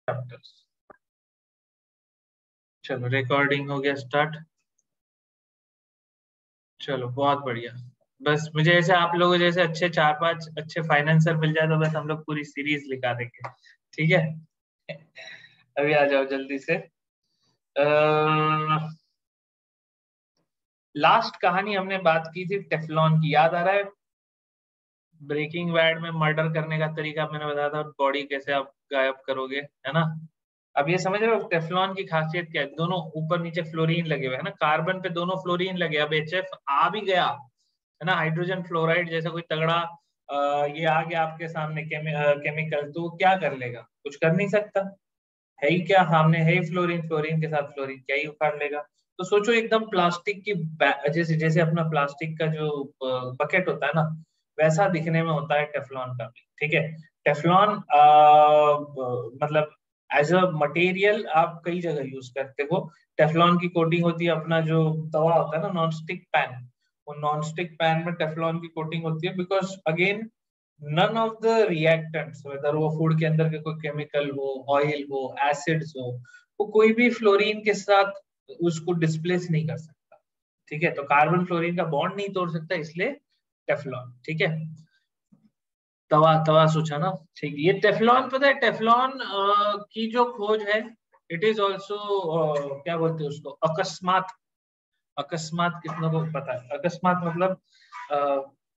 Chapters. चलो recording हो गया स्टार्ट। चलो बहुत बढ़िया। बस मुझे ऐसे आप लोगों जैसे अच्छे 4-5 अच्छे फाइनेंसर मिल जाए तो बस हम लोग पूरी सीरीज लिखा देंगे। ठीक है। अभी आ जाओ जल्दी से। लास्ट कहानी हमने बात की थी टेफ्लॉन की, याद आ रहा है? ब्रेकिंग बैड में मर्डर करने का तरीका मैंने बताया था, बॉडी कैसे आप गायब करोगे, है ना? अब ये समझ रहे हो टेफ्लॉन की खासियत क्या है? दोनों ऊपर नीचे फ्लोरीन लगे हुए है ना, कार्बन पे दोनों फ्लोरीन लगे। अब HF आ भी गया है ना, हाइड्रोजन फ्लोराइड जैसा कोई तगड़ा ये आ गया आपके सामने केमिकल, तो वो क्या कर लेगा? कुछ कर नहीं सकता। है ही क्या, सामने है ही फ्लोरीन, फ्लोरीन के साथ फ्लोरीन, क्या ही उखाड़ लेगा? तो सोचो एकदम प्लास्टिक की जैसे जैसे अपना प्लास्टिक का जो बकेट होता है ना, वैसा दिखने में होता है टेफ्लॉन का भी। ठीक है। टेफ्लॉन मतलब एज अ मटेरियल आप कई जगह यूज करते हो। टेफ्लॉन की कोटिंग होती है अपना जो तवा होता है ना, नॉन स्टिक पैन, वो नॉन स्टिक पैन में टेफ्लॉन की कोटिंग होती है, because again none of the reactants, whether वो फूड के अंदर के कोई केमिकल हो, ऑयल हो, एसिड्स हो, वो कोई भी फ्लोरीन के साथ उसको डिस्प्लेस नहीं कर सकता। ठीक है, तो कार्बन फ्लोरीन का बॉन्ड नहीं तोड़ सकता, इसलिए टेफ्लॉन। ठीक है, तवा तवा सोचा ना। ठीक, ये टेफ्लॉन, पता है टेफ्लॉन की जो खोज है, इट इज ऑल्सो क्या बोलते हैं उसको, अकस्मात। अकस्मात कितनों को पता है? अकस्मात मतलब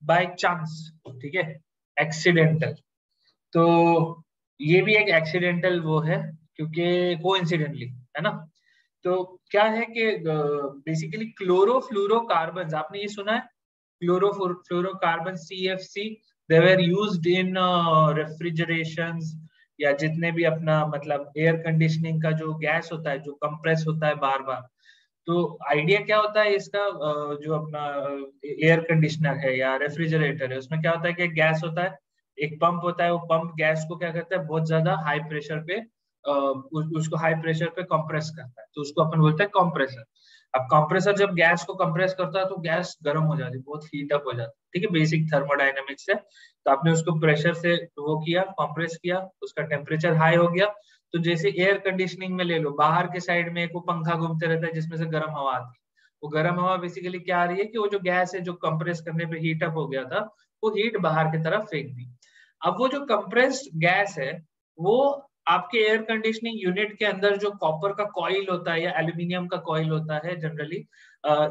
बाय चांस। ठीक है, एक्सीडेंटल। तो ये भी एक एक्सीडेंटल वो है, क्योंकि कोइंसिडेंटली, है ना। तो क्या है कि बेसिकली क्लोरोफ्लोरोकार्बन्स, आपने ये सुना है? Chlorofluorocarbon, CFC, they were used in refrigerations, या जितने भी अपना मतलब एयर कंडीशनिंग का जो गैस होता है, जो कंप्रेस होता है बार बार। तो आइडिया क्या होता है इसका? जो अपना एयर कंडीशनर है या रेफ्रिजरेटर है, उसमें क्या होता है कि गैस होता है, एक पंप होता है, वो पंप गैस को क्या करता है, बहुत ज्यादा हाई प्रेशर पे उसको हाई प्रेशर पे कंप्रेस करता है, तो उसको अपन बोलते हैं कंप्रेसर। अब कंप्रेसर जब गैस को कंप्रेस करता है तो गैस गर्म हो जाती है, बहुत हीट अप हो जाती है। ठीक है, बेसिक थर्मोडायनेमिक्स है। तो आपने उसको प्रेशर से वो किया, कंप्रेस किया, उसका टेम्परेचर हाई हो गया। तो जैसे एयर कंडीशनिंग में ले लो, बाहर के साइड में एक वो पंखा घूमते रहता है जिसमें से गर्म हवा आती है। वो गर्म हवा बेसिकली क्या आ रही है कि वो जो गैस है जो कंप्रेस करने पे हीट अप हो गया था, वो हीट बाहर की तरफ फेंक दी। अब वो जो कंप्रेस्ड गैस है, वो आपके एयर कंडीशनिंग यूनिट के अंदर जो कॉपर का कॉइल होता है या एल्यूमिनियम का कॉइल होता है जनरली,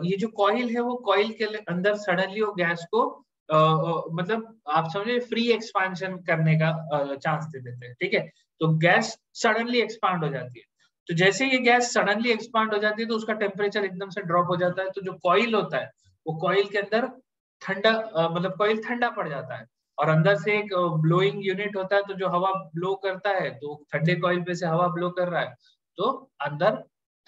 ये जो कॉइल है वो कॉइल के अंदर सडनली वो गैस को मतलब आप समझे फ्री एक्सपांशन करने का चांस दे देते हैं। ठीक है, तो गैस सडनली एक्सपांड हो जाती है। तो जैसे ये गैस सडनली एक्सपांड हो जाती है तो उसका टेम्परेचर एकदम से ड्रॉप हो जाता है, तो जो कॉइल होता है वो कॉइल के अंदर ठंडा मतलब कॉइल ठंडा पड़ जाता है। और अंदर से एक ब्लोइंग यूनिट होता है, तो जो हवा ब्लो करता है, तो ठंडे कॉइल पे से हवा ब्लो कर रहा है, तो अंदर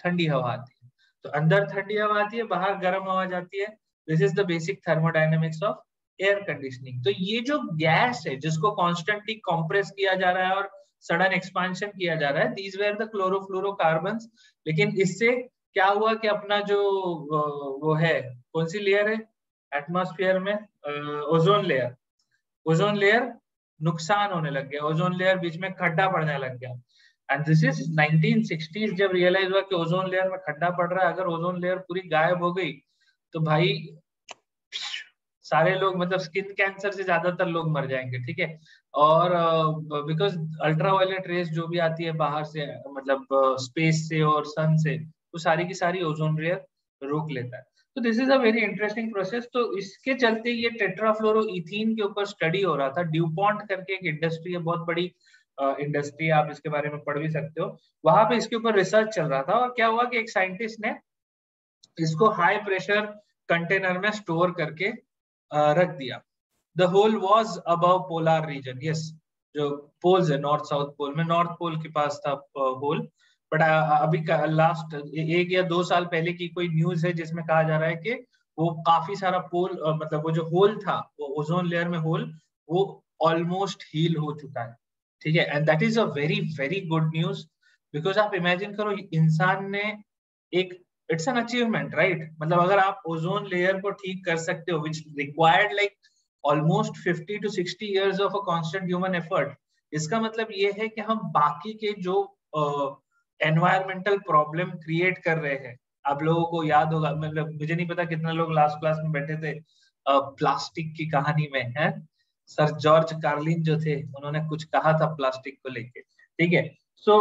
ठंडी हवा आती है। तो अंदर ठंडी हवा आती है, बाहर गर्म हवा जाती है। This is the basic thermodynamics of air conditioning. तो ये जो गैस है जिसको कॉन्स्टेंटली कंप्रेस किया जा रहा है और सडन एक्सपांशन किया जा रहा है, दीज वेर द क्लोरोफ्लोरोकार्बन्स। लेकिन इससे क्या हुआ कि अपना जो वो है, कौन सी लेयर है एटमॉस्फेयर में, ओजोन लेयर, ओजोन लेयर नुकसान होने लग गया, ओजोन लेयर बीच में खड्डा पड़ने लग गया। एंड दिस इज 1960s जब रियलाइज हुआ कि ओजोन लेयर में खड्डा पड़ रहा है। अगर ओजोन लेयर पूरी गायब हो गई तो भाई सारे लोग मतलब स्किन कैंसर से ज्यादातर लोग मर जाएंगे। ठीक है, और बिकॉज अल्ट्रावायलेट रेस जो भी आती है बाहर से, मतलब स्पेस से और सन से, तो सारी की सारी ओजोन लेयर रोक लेता है। तो this is a very interesting process. तो इसके चलते ये टेट्राफ्लोरोइथीन के ऊपर स्टडी हो रहा था। ड्यूपॉन्ट करके एक इंडस्ट्री है, बहुत बड़ी इंडस्ट्री, आप इसके बारे में पढ़ भी सकते हो। वहां पे इसके ऊपर रिसर्च चल रहा था, और क्या हुआ कि एक साइंटिस्ट ने इसको हाई प्रेशर कंटेनर में स्टोर करके रख दिया। The whole was above polar region. Yes, जो पोल्स है नॉर्थ साउथ पोल में, नॉर्थ पोल के पास था होल। बट अभी लास्ट 1 या 2 साल पहले की कोई न्यूज है जिसमें कहा जा रहा है कि वो काफी सारा पोल मतलब वो जो होल था, वो ओजोन लेयर में होल, वो ऑलमोस्ट हील हो चुका है। ठीक है, and that is a very very good news. Because आप इमेजिन करो, इंसान ने एक, इट्स एन अचीवमेंट, राइट? मतलब अगर आप ओजोन लेयर को ठीक कर सकते हो, which required like almost 50 to 60 years of a constant human effort, इसका मतलब ये है कि हम बाकी के जो एनवायरमेंटल प्रॉब्लम क्रिएट कर रहे हैं। आप लोगों को याद होगा, मतलब मुझे नहीं पता कितने लोग लास्ट क्लास में बैठे थे प्लास्टिक की कहानी में, है सर जॉर्ज कार्लिन जो थे, उन्होंने कुछ कहा था प्लास्टिक को लेके, ठीक है। So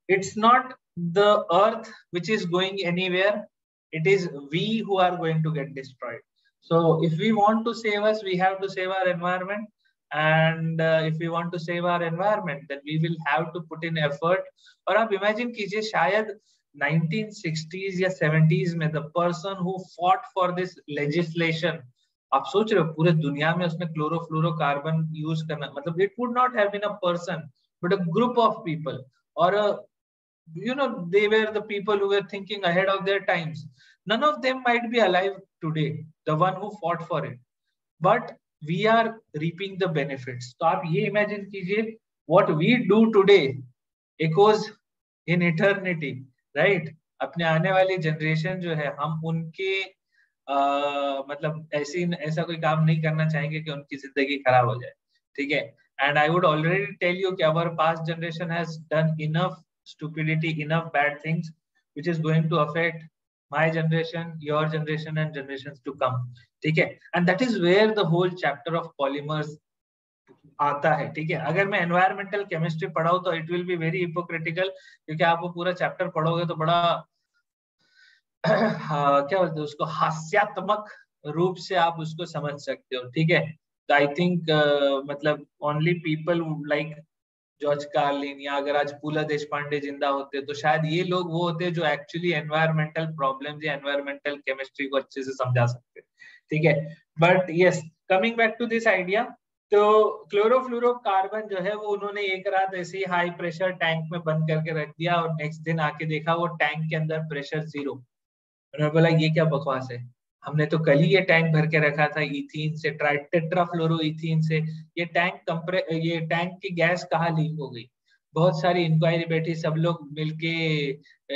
it's not the earth which is going anywhere, it is we who are going to get destroyed. So if we want to save us, we have to save our environment, and if we want to save our environment, then we will have to put in effort. और आप imagine कीजिए, शायद 1960s या 70s में the person who fought for this legislation, आप सोच रहे हो पूरे दुनिया में उसने क्लोरोफ्लोरोकार्बन यूज करना, मतलब it would not have been a person but a group of people, or a you know, they were the people who were thinking ahead of their times. None of them might be alive today, the one who fought for it, but we are reaping the benefits. तो आप ये imagine कीजिए, what we do today echoes in eternity, right? अपने आने वाली generation जो है, हम उनके मतलब ऐसा कोई काम नहीं करना चाहेंगे कि उनकी जिंदगी खराब हो जाए, ठीक है। And I would already tell you कि our past generation has done enough stupidity, enough bad things which is going to affect my generation, your generation and generations to come, ठीक है। and that is where the whole chapter of polymers आता है, ठीक है। अगर मैं environmental chemistry पढ़ाऊं तो it will be very hypocritical, क्योंकि आप वो पूरा चैप्टर पढ़ोगे तो बड़ा क्या बोलते हैं उसको, हास्यात्मक रूप से आप उसको समझ सकते हो, ठीक है। तो आई थिंक मतलब only people like George Carlin, या अगर आज पूला देशपांडे जिंदा होते तो शायद ये लोग वो होते जो एक्चुअली एनवायरमेंटल प्रॉब्लम्स या एनवायरमेंटल केमिस्ट्री को अच्छे से समझा सकते, ठीक है। But yes, coming back to this idea, तो क्लोरोफ्लोरोकार्बन जो है वो उन्होंने एक रात ऐसे ही हाई प्रेशर टैंक में बंद करके रख दिया, और नेक्स्ट दिन आके देखा वो टैंक के अंदर प्रेशर 0। उन्होंने बोला ये क्या बकवास है, हमने तो कल ही ये टैंक भर के रखा था इथीन से, टेट्राफ्लोरोइथीन से, ये टैंक की गैस कहाँ लीक हो गई। बहुत सारी इंक्वायरी बैठी, सब लोग मिलके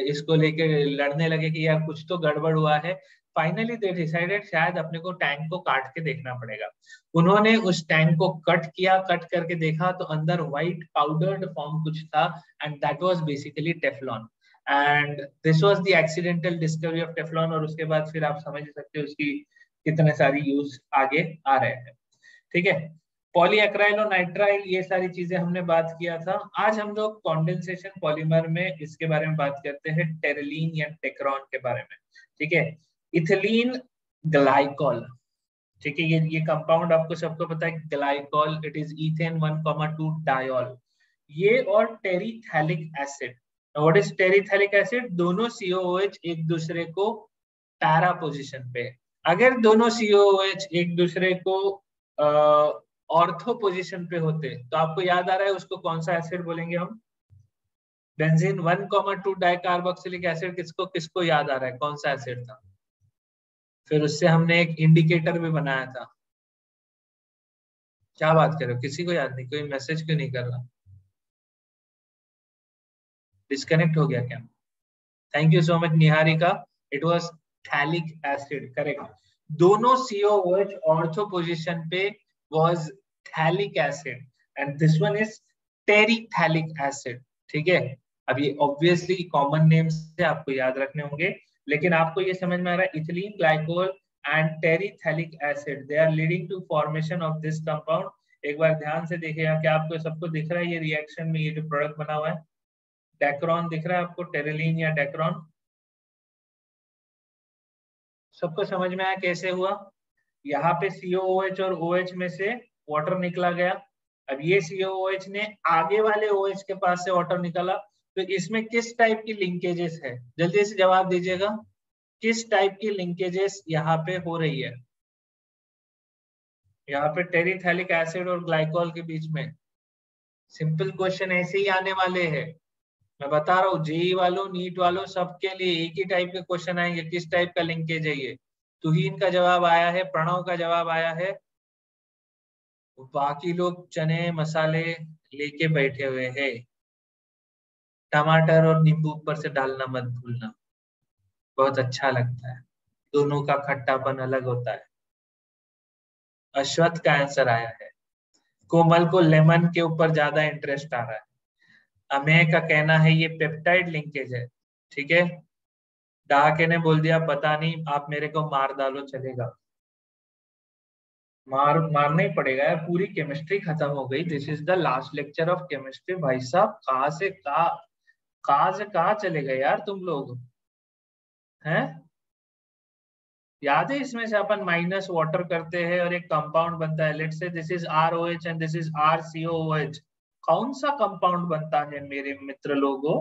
इसको लेके लड़ने लगे कि यार कुछ तो गड़बड़ हुआ है। फाइनली दे डिसाइडेड शायद अपने को टैंक को काट के देखना पड़ेगा। उन्होंने उस टैंक को कट किया, कट करके देखा तो अंदर व्हाइट पाउडर्ड फॉर्म कुछ था, and that was basically Teflon. And this was the accidental discovery of Teflon. और उसके बाद फिर आप समझ सकते हो उसकी कितने सारी यूज आगे आ रहे हैं, ठीक है। पॉलीएक्राइलोनाइट्राइल, ये सारी चीजें हमने बात किया था। आज हम लोग कंडेंसेशन पॉलीमर में इसके बारे में बात करते हैं, टेरेलीन या टेक्रोन के बारे में, ठीक है। इथिलीन ग्लाइकॉल, ठीक है, ये कंपाउंड आपको सबको पता है, glycol, it is ethane 1,2 diol. ये और टेरिथैलिक acid, what is terephthalic acid, दोनों COOH एक दूसरे को पैरा पोजीशन पे, अगर दोनों COOH एक दूसरे को ऑर्थो पोजीशन पे होते तो आपको याद आ रहा है उसको कौन सा एसिड बोलेंगे हम, बेंजीन 1,2 डाइकार्बोक्सिलिक एसिड। किसको किसको याद आ रहा है कौन सा एसिड था? फिर उससे हमने एक इंडिकेटर भी बनाया था। क्या बात कर रहे हो, किसी को याद नहीं? कोई मैसेज क्यों नहीं कर रहा? डिस्कनेक्ट हो गया क्या? Thank you so much Niharika, it was phthalic acid, correct. दोनों COOH ऑर्थो पोजीशन पे was phthalic acid, and this one is terephthalic acid, ठीक है। अब ये ऑब्वियसली कॉमन नेम्स से आपको याद रखने होंगे, लेकिन आपको ये समझ में आ रहा है ethylene glycol and terephthalic acid, they are leading to formation of this compound. एक बार ध्यान से देखिएगा, क्या आपको सबको दिख रहा है ये रिएक्शन में ये जो प्रोडक्ट बना हुआ है, डेक्रोन दिख रहा है आपको, टेरेलीन या डेक्रोन? सबको समझ में आया कैसे हुआ? यहाँ पे COOH और OH में से वाटर निकला गया। अब ये COOH ने आगे वाले OH के पास से वाटर निकाला, तो इसमें किस टाइप की लिंकेजेस है? जल्दी से जवाब दीजिएगा, किस टाइप की लिंकेजेस यहाँ पे हो रही है? यहाँ पे टेरिथैलिक एसिड और ग्लाइकोल के बीच में। सिंपल क्वेश्चन ऐसे ही आने वाले हैं, मैं बता रहा हूँ। जेई वालों, नीट वालों, सबके लिए एक ही टाइप के क्वेश्चन आएंगे, किस टाइप का लिंकेज है ये। तुहीन का जवाब आया है, प्रणव का जवाब आया है, बाकी लोग चने मसाले लेके बैठे हुए हैं। टमाटर और नींबू ऊपर से डालना मत भूलना, बहुत अच्छा लगता है, दोनों का खट्टापन अलग होता है। अश्वत्थ का आंसर आया है। कोमल को लेमन के ऊपर ज्यादा इंटरेस्ट आ रहा है। अमेय का कहना है ये पेप्टाइड लिंकेज है, ठीक है। डहाके ने बोल दिया पता नहीं, आप मेरे को मार डालो चलेगा। मारना ही पड़ेगा यार, पूरी केमिस्ट्री खत्म हो गई। This is the last lecture of chemistry. भाई साहब कहाँ से कहाँ चले गए यार तुम लोग हैं। याद है इसमें से अपन माइनस वाटर करते हैं और एक कंपाउंड बनता है, let's say this is ROH and this is RCOOH। कौन सा कंपाउंड बनता है मेरे मित्र लोगों,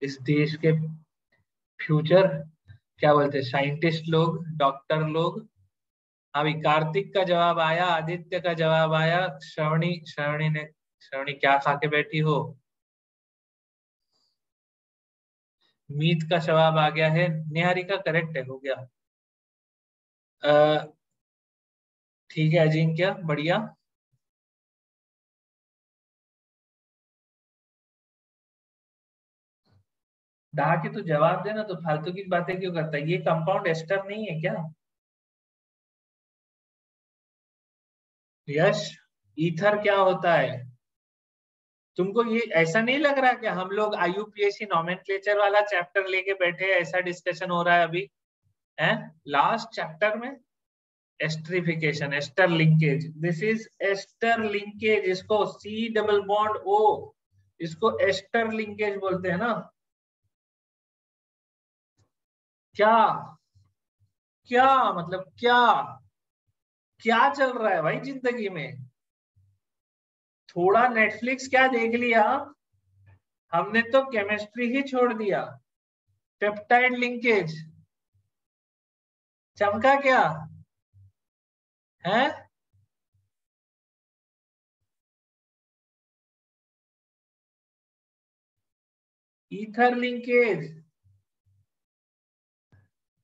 इस देश के फ्यूचर क्या बोलते हैं साइंटिस्ट लोग, डॉक्टर लोग। अभी कार्तिक का जवाब आया, आदित्य का जवाब आया, श्रवणी क्या खा के बैठी हो। मीत का जवाब आ गया है, निहारिका करेक्ट है, हो गया। अ, ठीक है अजिंक्य बढ़िया। डहा के तू जवाब देना, तो फालतू की बातें क्यों करता है। ये कंपाउंड एस्टर नहीं है क्या। यश, ईथर क्या होता है। तुमको ये ऐसा नहीं लग रहा कि हम लोग IUPAC नॉमेनक्लेचर वाला चैप्टर लेके बैठे हैं, ऐसा डिस्कशन हो रहा है अभी है लास्ट चैप्टर में। Esterification, ester linkage, this is ester linkage. इसको C डबल बॉन्ड O, इसको एस्टर लिंकेज बोलते हैं ना। क्या क्या मतलब क्या क्या चल रहा है भाई जिंदगी में। थोड़ा नेटफ्लिक्स क्या देख लिया, हमने तो केमिस्ट्री ही छोड़ दिया। पेप्टाइड लिंकेज चमका क्या है। ईथर लिंकेज,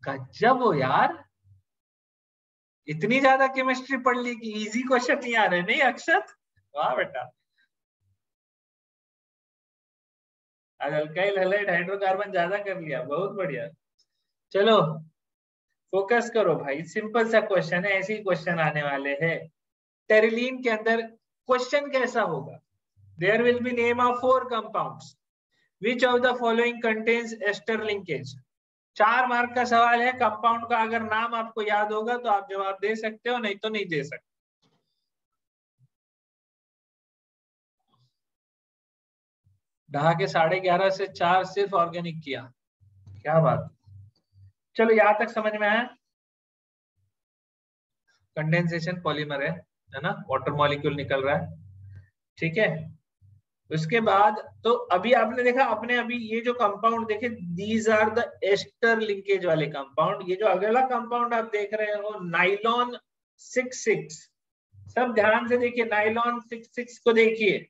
गजब हो यार। इतनी ज्यादा केमिस्ट्री पढ़ ली कि इजी क्वेश्चन नहीं आ रहे नहीं अक्षत। वाह बेटा। आज अल्काइल हैलाइड हाइड्रोकार्बन ज्यादा कर लिया, बहुत बढ़िया। चलो फोकस करो भाई, सिंपल सा क्वेश्चन है, ऐसे ही क्वेश्चन आने वाले हैं। टेरिलीन के अंदर क्वेश्चन कैसा होगा, there will be name of 4 compounds, which of the following contains ester linkage. 4 mark का सवाल है, कंपाउंड का अगर नाम आपको याद होगा तो आप जवाब दे सकते हो, नहीं तो नहीं दे सकते। ढहा के 11:30 से 4 सिर्फ ऑर्गेनिक किया, क्या बात। चलो यहां तक समझ में आया। कंडेंसेशन पॉलीमर है ना, वाटर मॉलिक्यूल निकल रहा है, ठीक है। उसके बाद तो अभी आपने देखा, अपने अभी ये जो कंपाउंड देखे, these are the ester linkage वाले कंपाउंड। ये जो अगला कंपाउंड आप देख रहे हो नाइलॉन 66, सब ध्यान से देखिए, नाइलॉन 66 को देखिए,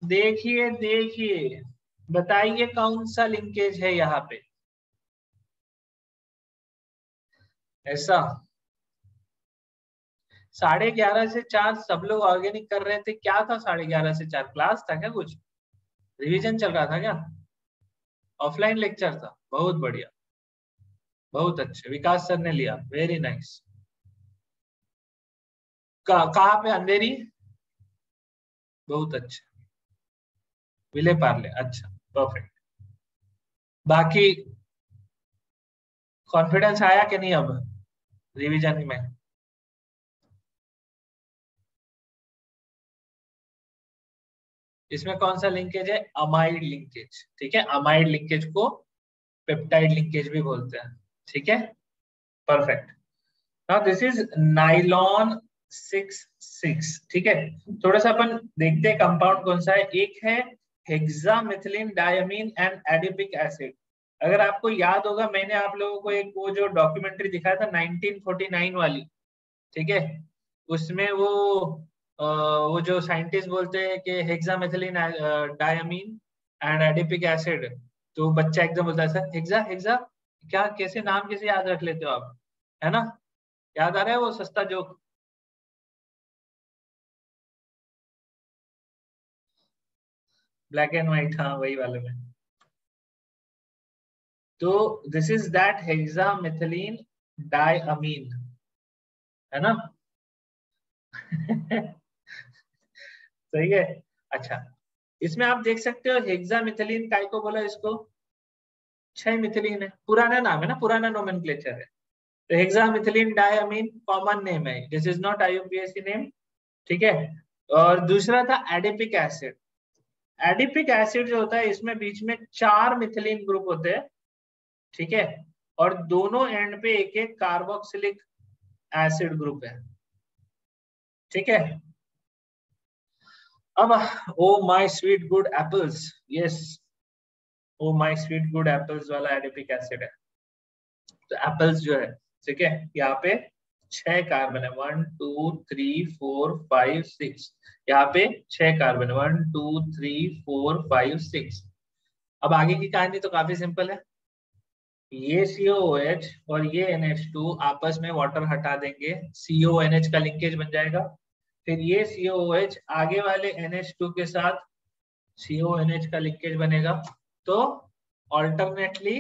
देखिए देखिए, बताइए कौन सा लिंकेज है यहाँ पे ऐसा। 11:30 से 4 सब लोग ऑर्गेनिक कर रहे थे, क्या था 11:30 से 4, क्लास था क्या, कुछ रिवीजन चल रहा था क्या, ऑफलाइन लेक्चर था। बहुत बढ़िया, बहुत अच्छे, विकास सर ने लिया, वेरी नाइस। कहाँ पे, अंधेरी, बहुत अच्छे, विले पार्ले, अच्छा परफेक्ट। बाकी कॉन्फिडेंस आया कि नहीं अब रिवीजन में। इसमें कौन सा लिंकेज है, अमाइड लिंकेज, ठीक है। अमाइड लिंकेज को पेप्टाइड लिंकेज भी बोलते हैं, ठीक है, perfect. Now this is nylon 66, ठीक है। थोड़ा सा अपन देखते हैं कंपाउंड कौन सा है। एक है hexamethylene diamine and adipic acid. अगर आपको याद होगा, मैंने आप लोगों को एक वो जो डॉक्यूमेंट्री दिखाया था 1949 वाली, ठीक है, उसमें वो जो साइंटिस्ट बोलते हैं कि hexamethylene diamine and adipic acid, तो बच्चा एकदम बोलता है सर हेक्सा हेक्सा, क्या कैसे नाम कैसे याद रख लेते हो आप, है ना। याद आ रहा है वो सस्ता जोक। ब्लैक एंड व्हाइट, हाँ वही वाले में। तो this is that hexamethylene diamine, है ना। सही है। अच्छा, इसमें आप देख सकते हो हेक्सामिथिलीन काय को बोला इसको, 6 मिथिलीन है, पुराना नाम है ना, पुराना नोमेनक्लेचर है। तो हेक्सामिथिलीन डायमीन कॉमन नेम है, this is not IUPAC name, ठीक है। और दूसरा था एडिपिक एसिड। एडिपिक एसिड जो होता है इसमें बीच में 4 मिथिलीन ग्रुप होते हैं, ठीक है, और दोनों एंड पे एक एक कार्बोक्सिलिक एसिड ग्रुप है, ठीक है। अब oh my sweet good apples, yes, oh my sweet good apples वाला एडिपिक एसिड है। तो एप्पल्स जो है, ठीक है, यहाँ पे 6 कार्बन है, 1 2 3 4 5 6, यहाँ पे 6 कार्बन है, 1 2 3 4 5 6। अब आगे की कहानी तो काफी सिंपल है, ये COOH और ये NH2 आपस में वाटर हटा देंगे, CONH का लिंकेज बन जाएगा, फिर ये COOH आगे वाले NH2 के साथ CONH का लिंकेज बनेगा। तो ऑल्टरनेटली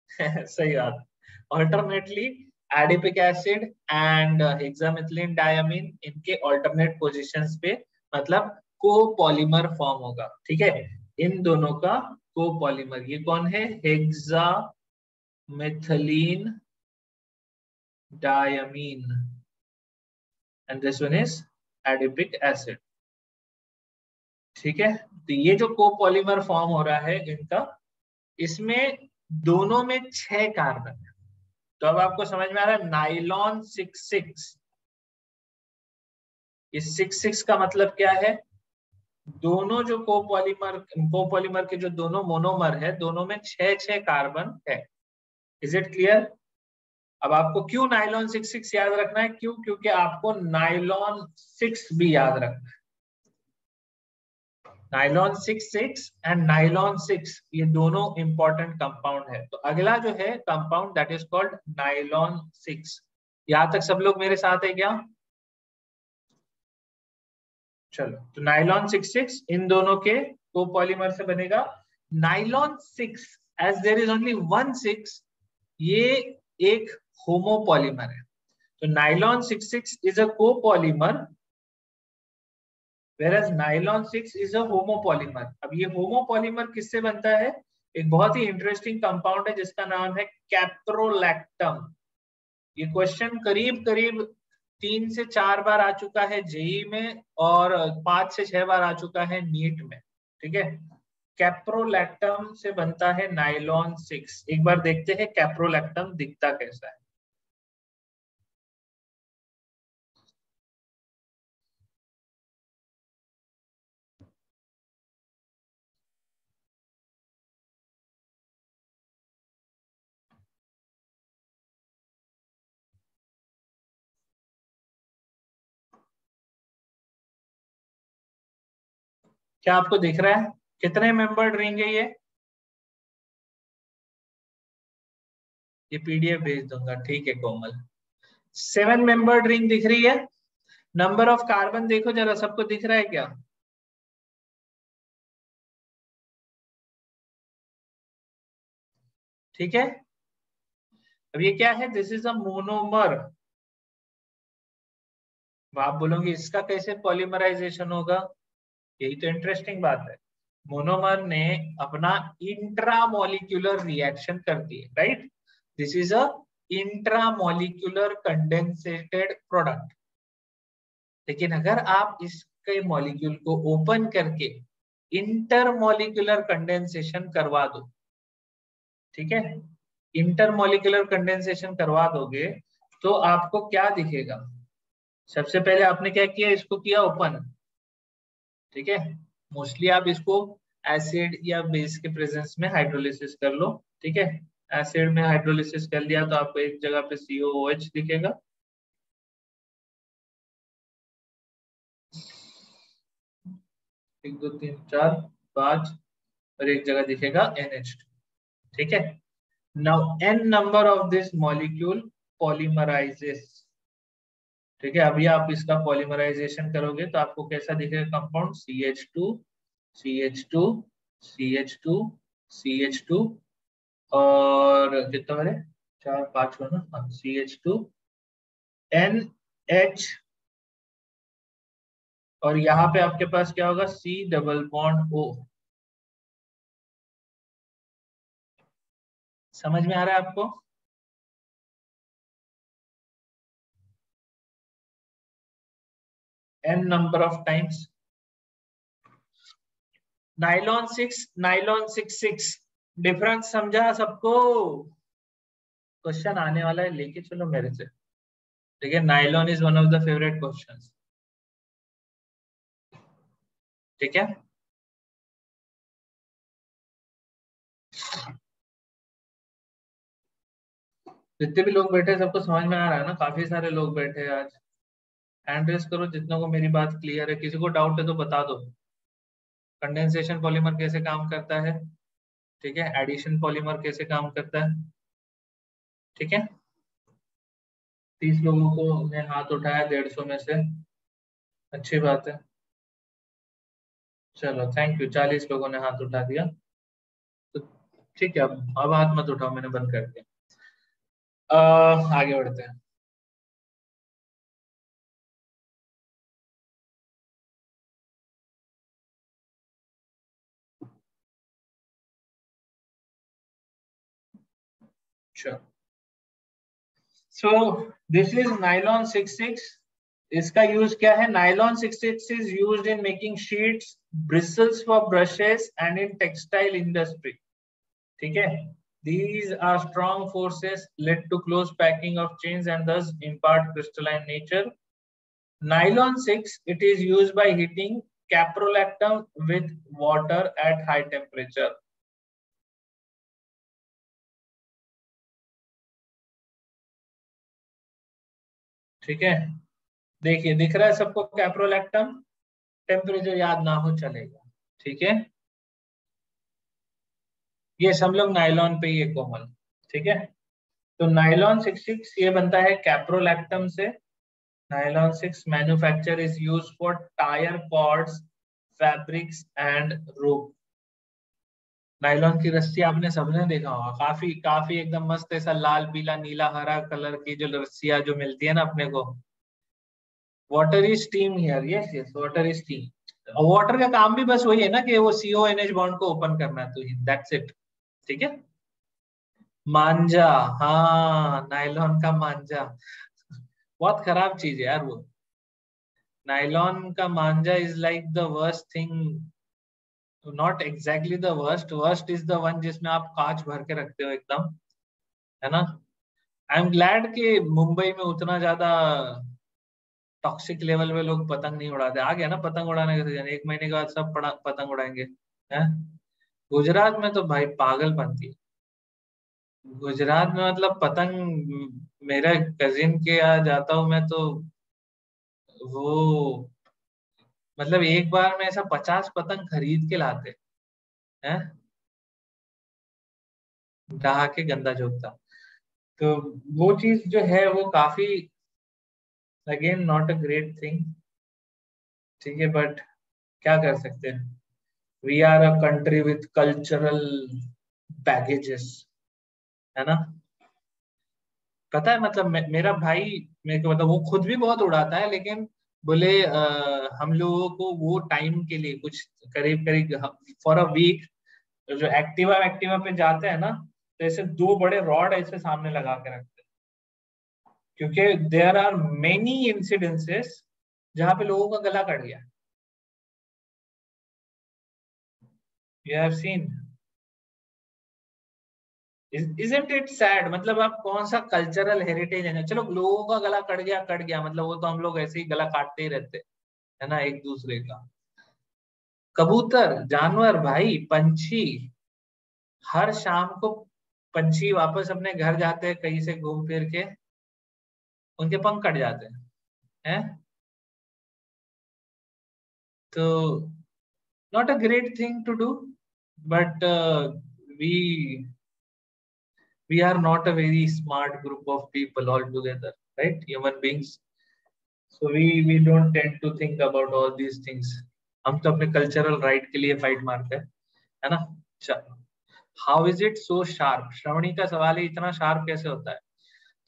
सही बात, alternately adipic acid and हेक्सामिथिलीन diamine इनके ऑल्टरनेट पोजीशंस पे मतलब कोपॉलीमर फॉर्म होगा, ठीक है, इन दोनों का कोपॉलीमर। ये कौन है, हेक्सामिथिलीन diamine and this one is adipic acid, ठीक है। तो ये जो कोपॉलीमर फॉर्म हो रहा है इनका, इसमें दोनों में 6 कार्बन है। तो अब आपको समझ में आ रहा है नाइलॉन 6,6, इस 6,6 का मतलब क्या है, दोनों जो कोपॉलीमर के जो दोनों मोनोमर है, दोनों में 6-6 कार्बन है। Is it clear? अब आपको क्यों नाइलॉन 6,6 याद रखना है, क्यों, क्योंकि आपको नाइलॉन 6 भी याद रखना है। नाइलॉन 6,6 एंड नाइलॉन 6 ये दोनों इंपॉर्टेंट कंपाउंड है। तो अगला जो है compound that is called nylon 6। यहां तक सब लोग मेरे साथ है क्या? चलो, तो नाइलॉन 6,6 इन दोनों के कोपॉलीमर से बनेगा। Nylon 6 as there is only 1 6, ये एक होमोपॉलीमर है। तो nylon 6,6 is a copolymer whereas nylon 6 is a homopolymer। अब ये होमोपॉलीमर किससे बनता है? एक बहुत ही इंटरेस्टिंग कंपाउंड है जिसका नाम है कैप्रोलैक्टम। ये क्वेश्चन करीब करीब 3 से 4 बार आ चुका है जेई में और 5 से 6 बार आ चुका है नीट में, ठीक है। कैप्रोलैक्टम से बनता है नाइलॉन 6। एक बार देखते हैं कैप्रोलैक्टम दिखता कैसा है। क्या आपको दिख रहा है? कितने मेंबर्ड रिंग है ये PDF भेज दूंगा, ठीक है कोमल। 7 मेंबर्ड रिंग दिख रही है। नंबर ऑफ कार्बन देखो जरा, सबको दिख रहा है क्या? ठीक है। अब ये क्या है, दिस इज अ मोनोमर। आप बोलोगे इसका कैसे पॉलीमराइजेशन होगा, यही तो इंटरेस्टिंग बात है। मोनोमर ने अपना इंट्रामोलिक्यूलर रिएक्शन कर दिए, right. This is a intramolecular condensated product. लेकिन अगर आप इसके मॉलिक्यूल को ओपन करके इंटरमोलिक्यूलर कंडेंसेशन करवा दो, ठीक है, इंटरमोलिक्यूलर कंडेंसेशन करवा दोगे तो आपको क्या दिखेगा? सबसे पहले आपने क्या किया, इसको किया ओपन, ठीक है। मोस्टली आप इसको एसिड या बेस के प्रेजेंस में हाइड्रोलिसिस कर लो, ठीक है। एसिड में हाइड्रोलिसिस कर लिया तो आपको एक जगह पे COOH दिखेगा, 1 2 3 4 5, और एक जगह दिखेगा NH2, ठीक है। Now n number of this molecule polymerises, ठीक है। अभी आप इसका पॉलीमराइजेशन करोगे तो आपको कैसा दिखेगा compound, CH2 CH2 CH2 CH2 और कितना बने, 4 5 हो ना, CH2 NH और यहाँ पे आपके पास क्या होगा, C डबल बॉन्ड O। समझ में आ रहा है आपको? n number of times. Nylon 6 difference समझा सबको? क्वेश्चन आने वाला है, लेके चलो मेरे से। ठीक है, nylon is one of the favourite questions. ठीक है, जितने भी लोग बैठे हैं सबको समझ में आ रहा है ना? काफी सारे लोग बैठे हैं आज। हैंड रेस करो जितनों को मेरी बात क्लियर है। किसी को डाउट है तो बता दो। कंडेंसेशन पॉलीमर कैसे काम करता है, ठीक है, एडिशन पॉलीमर कैसे काम करता है। ठीक है, 30 लोगों को ने हाथ उठाया 150 में से, अच्छी बात है। चलो थैंक यू, 40 लोगों ने हाथ उठा दिया। तो ठीक है, अब हाथ मत उठाओ, मैंने बंद कर दिया। आगे बढ़ते हैं। चलो, सो दिस इज नाइलॉन 66। इसका यूज क्या है? Nylon 66 is used in making sheets, bristles for brushes and in textile industry. ठीक है, these are strong forces led to close packing of chains and thus impart crystalline nature. Nylon 6, it is used by heating caprolactam with water at high temperature. ठीक है, देखिए दिख रहा है सबको caprolactam? Temperature याद ना हो चलेगा। ठीक है, ये सब लोग नाइलॉन पे ही है कोमल। ठीक है, तो नाइलॉन 66 ये बनता है कैप्रोलैक्टम से। Nylon 6 manufacture is used for tyre cords, fabrics and rope. Nylon की रस्सी आपने सबने देखा होगा, काफी काफी एकदम मस्त, ऐसा लाल पीला नीला हरा कलर की जो रस्सियां जो मिलती है ना अपने को। Water is steam here, yes yes, water is steam. Water का काम भी बस वही है ना कि वो CONH बॉन्ड को ओपन करना है, तो दैट्स इट। ठीक है, मांजा, हाँ नाइलॉन का मांजा बहुत खराब चीज है यार वो। नाइलॉन का मांजा is like the worst thing, not exactly the worst, worst is the one जिसमें आप कांच भर के रखते हो एकदम, है ना। आई एम ग्लैड कि मुंबई में उतना ज्यादा टॉक्सिक लेवल पे लोग पतंग नहीं उड़ाते। आ गया ना पतंग उड़ाने का सीजन, 1 महीने के बाद सब पतंग उड़ाएंगे, हैं। गुजरात में तो भाई पागलपंती। गुजरात में मतलब पतंग, मेरे कजिन के यहाँ जाता हूँ मैं तो वो, मतलब एक बार में ऐसा 50 पतंग खरीद के लाते हैं, डहा के गंदा जोकता। तो वो चीज जो है वो काफी, again not a great thing. ठीक है, बट क्या कर सकते हैं, we are a country with cultural baggages, है ना। पता है मतलब मेरा भाई, मेरे को मतलब वो खुद भी बहुत उड़ाता है, लेकिन बोले हम लोगों को वो टाइम के लिए कुछ करीब करीब फॉर अ वीक जो एक्टिवा एक्टिवा पे जाते हैं ना, तो ऐसे 2 बड़े रॉड ऐसे सामने लगा के रखते हैं, क्योंकि देयर आर मेनी इंसिडेंसेस जहां पे लोगों का गला कट गया। You have seen, isn't it sad? मतलब आप कौन सा कल्चरल हेरिटेज है? चलो लोगों का गला कट गया मतलब वो तो हम लोग ऐसे ही गला काटते ही रहते, है ना, एक दूसरे का। कबूतर, जानवर भाई, पंछी, हर शाम को पंछी वापस अपने घर जाते हैं कहीं से घूम फिर के, उनके पंख कट जाते हैं। तो not a great thing to do, but we we are not a very smart group of people altogether, right? Human beings. So we don't tend to think about all these things. हम तो अपने cultural right के लिए fight मारते हैं, है ना। चलो, how is it so sharp? Shravani का सवाल है, इतना शार्प कैसे होता है?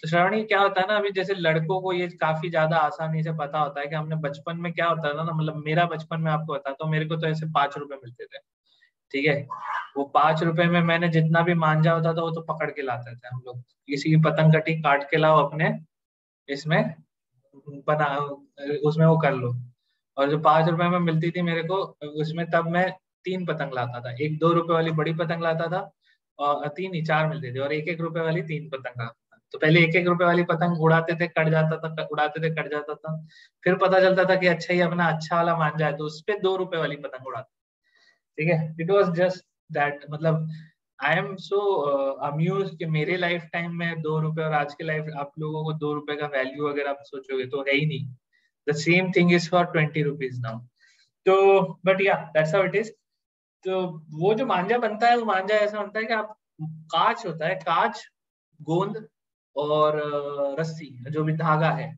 तो श्रावणी क्या होता है ना, अभी जैसे लड़कों को ये काफी ज्यादा आसानी से पता होता है कि हमने बचपन में क्या होता था ना, मतलब मेरा बचपन में आपको बताता हूँ, मेरे को तो ऐसे 5 रुपए मिलते थे, ठीक है। वो 5 रुपए में मैंने जितना भी मांझा होता था वो तो पकड़ के लाते थे हम लोग, किसी की पतंग कटी काट के लाओ अपने इसमें बना, उसमें वो कर लो। और जो 5 रुपए में मिलती थी मेरे को, उसमें तब मैं 3 पतंग लाता था, एक 2 रुपए वाली बड़ी पतंग लाता था, और 3 नहीं 4 मिलती थी, और 1 1 रुपए वाली 3 पतंग लाता था। तो पहले 1 1 रुपए वाली पतंग उड़ाते थे, कट जाता था, उड़ाते थे, कट जाता था। फिर पता चलता था कि अच्छा ये अपना अच्छा वाला मांझा है, तो उस पे 2 रुपए वाली पतंग उड़ाते, ठीक है। इट वॉज जस्ट दैट, मतलब आई एम सो अम्यूज कि मेरे लाइफ टाइम में 2 रुपए और आज के लाइफ आप लोगों को 2 रुपए का वैल्यू अगर आप सोचोगे तो है ही नहीं। The same thing is for 20 rupees now. तो बट या दैट्स हाउ इट इज। तो वो जो मांझा बनता है, वो मांझा ऐसा बनता है कि आप, कांच होता है, कांच, गोंद और रस्सी, जो भी धागा है,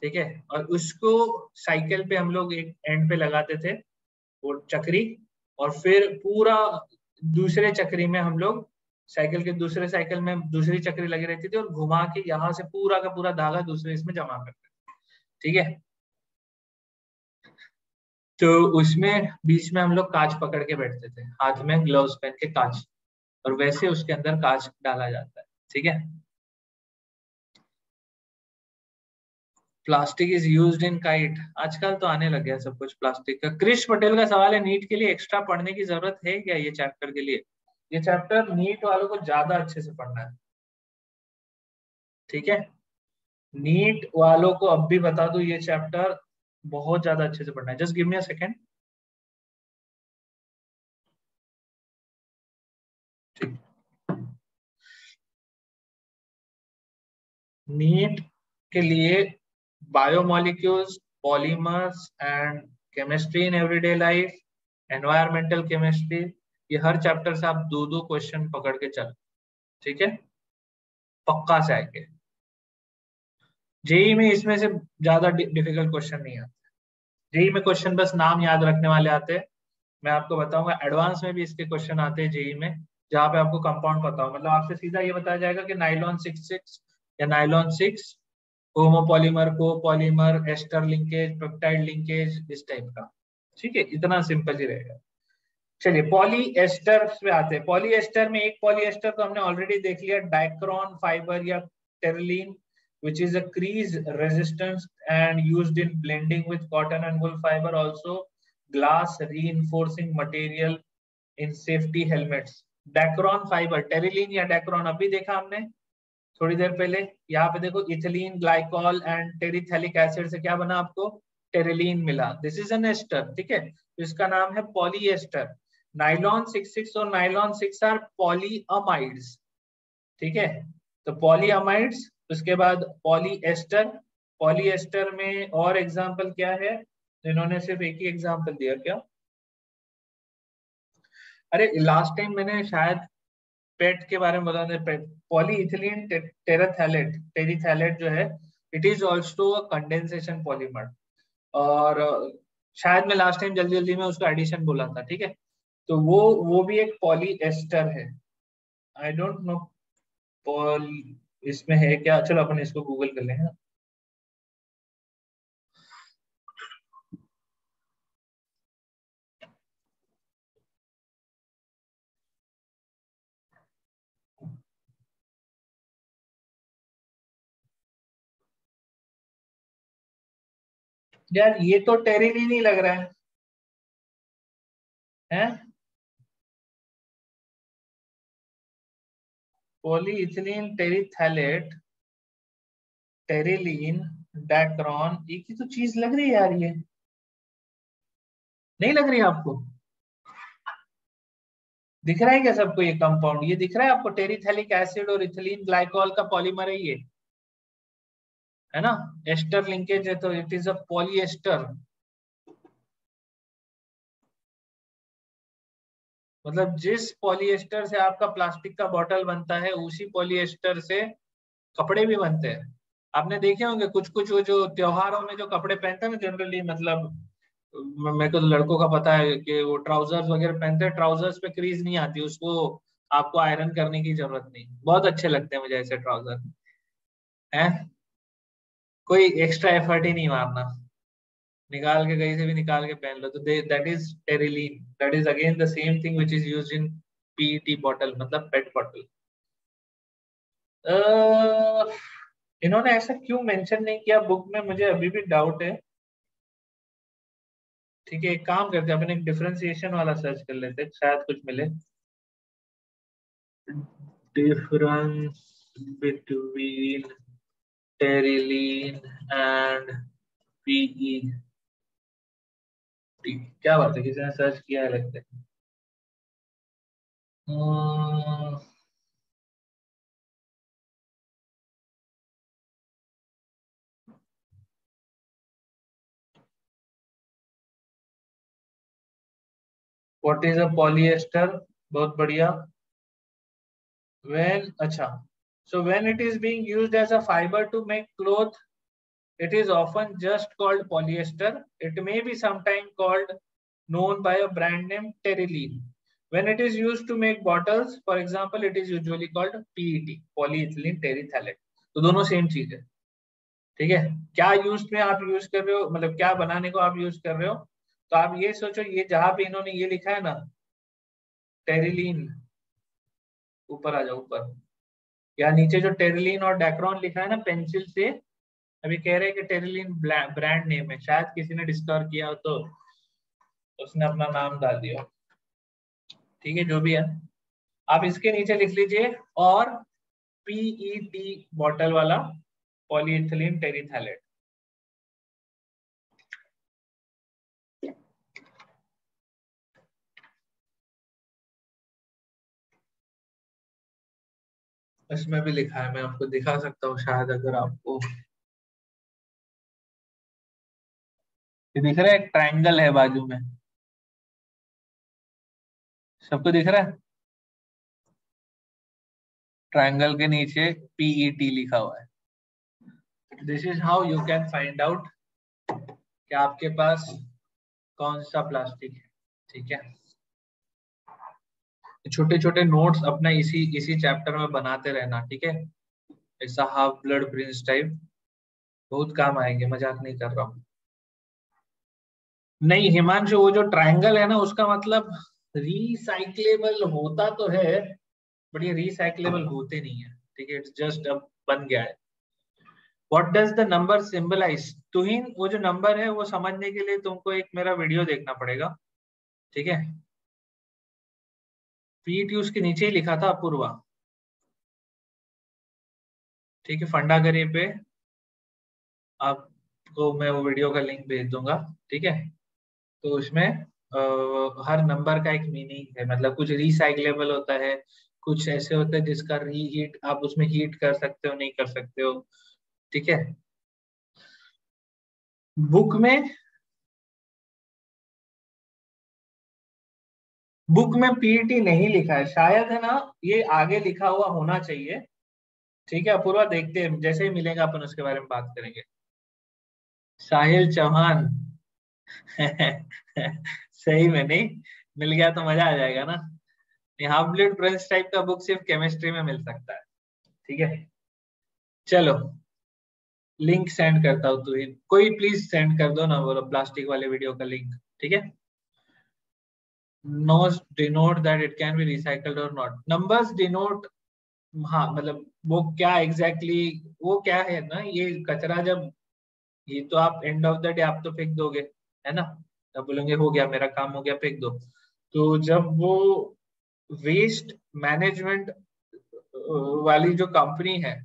ठीक है। और उसको साइकिल पे हम लोग एक एंड पे लगाते थे, वो चक्री, और फिर पूरा दूसरे चक्री में हम लोग, साइकिल के दूसरे साइकिल में दूसरी चक्री लगी रहती थी, और घुमा के यहाँ से पूरा का पूरा धागा दूसरे इसमें जमा करते थे, ठीक है। तो उसमें बीच में हम लोग कांच पकड़ के बैठते थे, हाथ में ग्लव्स पहन के कांच, और वैसे उसके अंदर कांच डाला जाता है, ठीक है। Plastic is used in kite, आजकल तो आने लग गया सब कुछ प्लास्टिक का। क्रिश पटेल का सवाल है, नीट के लिए एक्स्ट्रा पढ़ने की जरूरत है क्या ये चैप्टर के लिए? ये चैप्टर नीट वालों को ज्यादा अच्छे से पढ़ना है, ठीक है। नीट वालों को अब भी बता दूं, ये चैप्टर बहुत ज्यादा अच्छे से पढ़ना है। Just give me a second. ठीक। नीट के लिए biomolecules, polymers and chemistry in everyday life, environmental chemistry, ये हर चैप्टर से आप दो दो क्वेश्चन पकड़ के चल, ठीक है, पक्का से आएंगे। जेई में इसमें से ज्यादा डिफिकल्ट क्वेश्चन नहीं आते। जेई में क्वेश्चन बस नाम याद रखने वाले आते हैं। मैं आपको बताऊंगा एडवांस में भी इसके क्वेश्चन आते हैं जेई में, जहाँ पे आपको कंपाउंड पता हो, मतलब आपसे सीधा ये बताया जाएगा कि नाइलॉन 66 या nylon 6 homopolymer, copolymer, ester linkage, peptide linkage, इस टाइप का, ठीक है। इतना सिंपल ही रहेगा। चलिए पॉली एस्टर पे आते हैं। पॉली एस्टर में एक पॉली एस्टर तो हमने ऑलरेडी देख लिया, डाइक्रॉन फाइबर या terylene, which is a crease resistance and used in blending with cotton and wool fiber, also glass reinforcing material in safety helmets। Dacron fibre, Terylene या Dacron अभी देखा हमने थोड़ी देर पहले। यहाँ पे देखो ethylene glycol and terephthalic acid से क्या बना आपको, टेरिलीन मिला। दिस इज एन एस्टर, ठीक है। तो इसका नाम है पॉलीएस्टर। नाइलॉन 66 और नाइलॉन 6 आर पॉलीअमाइड्स, ठीक है। तो पॉलीअमाइड्स, उसके बाद पॉलीएस्टर। पॉलीएस्टर में और एग्जांपल क्या है? इन्होंने सिर्फ एक ही एग्जांपल दिया क्या? अरे लास्ट टाइम मैंने शायद पेट के बारे में बता दें, पॉलीइथिलीन टेराथैलेट, टेरिथैलेट जो है, it is also a condensation polymer. और शायद मैं लास्ट टाइम जल्दी जल्दी में उसका एडिशन बोला था, ठीक है। तो वो भी एक पॉलीएस्टर है। आई डोंट नो पॉल इसमें है क्या, चलो अपन इसको गूगल कर लेंगे। यार ये तो टेरिलीन ही लग रहा है, हैं? पॉलीइथिलीन टेरिथैलेट, टेरिलीन, डाइक्रॉन, एक ही तो चीज लग रही है यार, ये नहीं लग रही है आपको? दिख रहा है क्या सबको ये कंपाउंड? ये दिख रहा है आपको, टेरिथैलिक एसिड और इथिलीन ग्लाइकॉल का पॉलीमर है ये, है ना। एस्टर लिंकेज है तो इट इज अ पॉलीएस्टर। मतलब जिस पॉलीएस्टर से आपका प्लास्टिक का बॉटल बनता है, उसी पॉलीएस्टर से कपड़े भी बनते हैं। आपने देखे होंगे कुछ कुछ वो जो त्योहारों में जो कपड़े पहनते हैं ना जनरली, मतलब मेरे को तो लड़कों का पता है कि वो ट्राउजर्स वगैरह पहनते हैं, ट्राउजर्स पे क्रीज नहीं आती, उसको आपको आयरन करने की जरूरत नहीं। बहुत अच्छे लगते हैं मुझे ऐसे ट्राउजर। है, कोई एक्स्ट्रा एफर्ट ही नहीं मारना, निकाल के कहीं से भी निकाल के पहन लो। तो that is terylene, that is again the same thing which is used in PET bottle, मतलब पेट बॉटल। इन्होंने ऐसा क्यों मेंशन नहीं किया बुक में, मुझे अभी भी डाउट है। ठीक है, एक काम करते हैं, अपन एक डिफरेंशिएशन वाला सर्च कर लेते हैं, शायद कुछ मिले। Difference between Terylene and PE, क्या बात है, किसी ने सर्च किया है लगता है। व्हाट इज अ पॉलिएस्टर, बहुत बढ़िया। व्हेन, अच्छा, so when it is being used as a fiber to make cloth, it is often just called polyester. It may be sometimes called, known by a brand name Terylene. When it is used to make bottles, for example, it is usually called PET, polyethylene terephthalate. तो दोनों same चीज है। ठीक है, क्या use में आप use कर रहे हो, मतलब क्या बनाने को आप यूज कर रहे हो। तो आप ये सोचो, ये जहां पे इन्होंने ये लिखा है ना टेरिलीन, ऊपर आ जाओ ऊपर, या नीचे जो टेरिलीन और डेक्रॉन लिखा है ना पेंसिल से, अभी कह रहे हैं कि टेरिलीन ब्रांड नेम है, शायद किसी ने डिस्कवर किया हो तो उसने अपना नाम डाल दिया। ठीक है, जो भी है, आप इसके नीचे लिख लीजिए, और पीईटी बॉटल वाला, पॉलीइथिलीन टेरिथैलेट। इसमें भी लिखा है, मैं आपको दिखा सकता हूँ शायद, अगर आपको ये दिख रहा है, एक ट्रायंगल है बाजू में, सबको दिख रहा है, ट्रायंगल के नीचे पीईटी लिखा हुआ है। This is how you can find out कि आपके पास कौन सा प्लास्टिक है। ठीक है, छोटे छोटे नोट्स अपना इसी इसी चैप्टर में बनाते रहना, ठीक है, ऐसा हाफ ब्लड प्रिंस टाइप, बहुत काम आएंगे, मजाक नहीं कर रहा हूँ। नहीं हिमांशु, वो जो ट्रायंगल है ना, उसका मतलब रिसाइक्लेबल होता तो है, बट ये रिसाइक्लेबल होते नहीं है। ठीक है, इट्स जस्ट अब बन गया है। What does the number symbolise, Tuhin वो जो नंबर है वो समझने के लिए तुमको एक मेरा वीडियो देखना पड़ेगा। ठीक है, पीटी उसके नीचे ही लिखा था अपूर्वा। ठीक है, फंडा करिए पे आपको मैं वो वीडियो का लिंक भेज दूंगा। ठीक है, तो उसमें हर नंबर का एक मीनिंग है, मतलब कुछ रिसाइक्लेबल होता है, कुछ ऐसे होता है जिसका रीहीट आप उसमें हीट कर सकते हो, नहीं कर सकते हो। ठीक है, बुक में बुक में पीईटी नहीं लिखा है शायद, है ना, ये आगे लिखा हुआ होना चाहिए। ठीक है अपूर्वा, देखते हैं, जैसे ही मिलेगा अपन उसके बारे में बात करेंगे। साहिल चौहान सही में नहीं मिल गया तो मजा आ जाएगा ना। हाफ ब्लड प्रिंस टाइप का बुक सिर्फ केमिस्ट्री में मिल सकता है। ठीक है, चलो लिंक सेंड करता हूँ, तो कोई प्लीज सेंड कर दो ना, बोलो प्लास्टिक वाले वीडियो का लिंक। ठीक है, nos denote that it can be recycled और नॉट, नंबर्स डिनोट, हाँ मतलब वो क्या एग्जैक्टली exactly, वो क्या है ना, ये कचरा जब, ये तो आप एंड ऑफ द डे आप तो फेंक दोगे, है ना, तब बोलेंगे हो गया मेरा काम हो गया, फेंक दो। तो जब वो वेस्ट मैनेजमेंट वाली जो कंपनी है,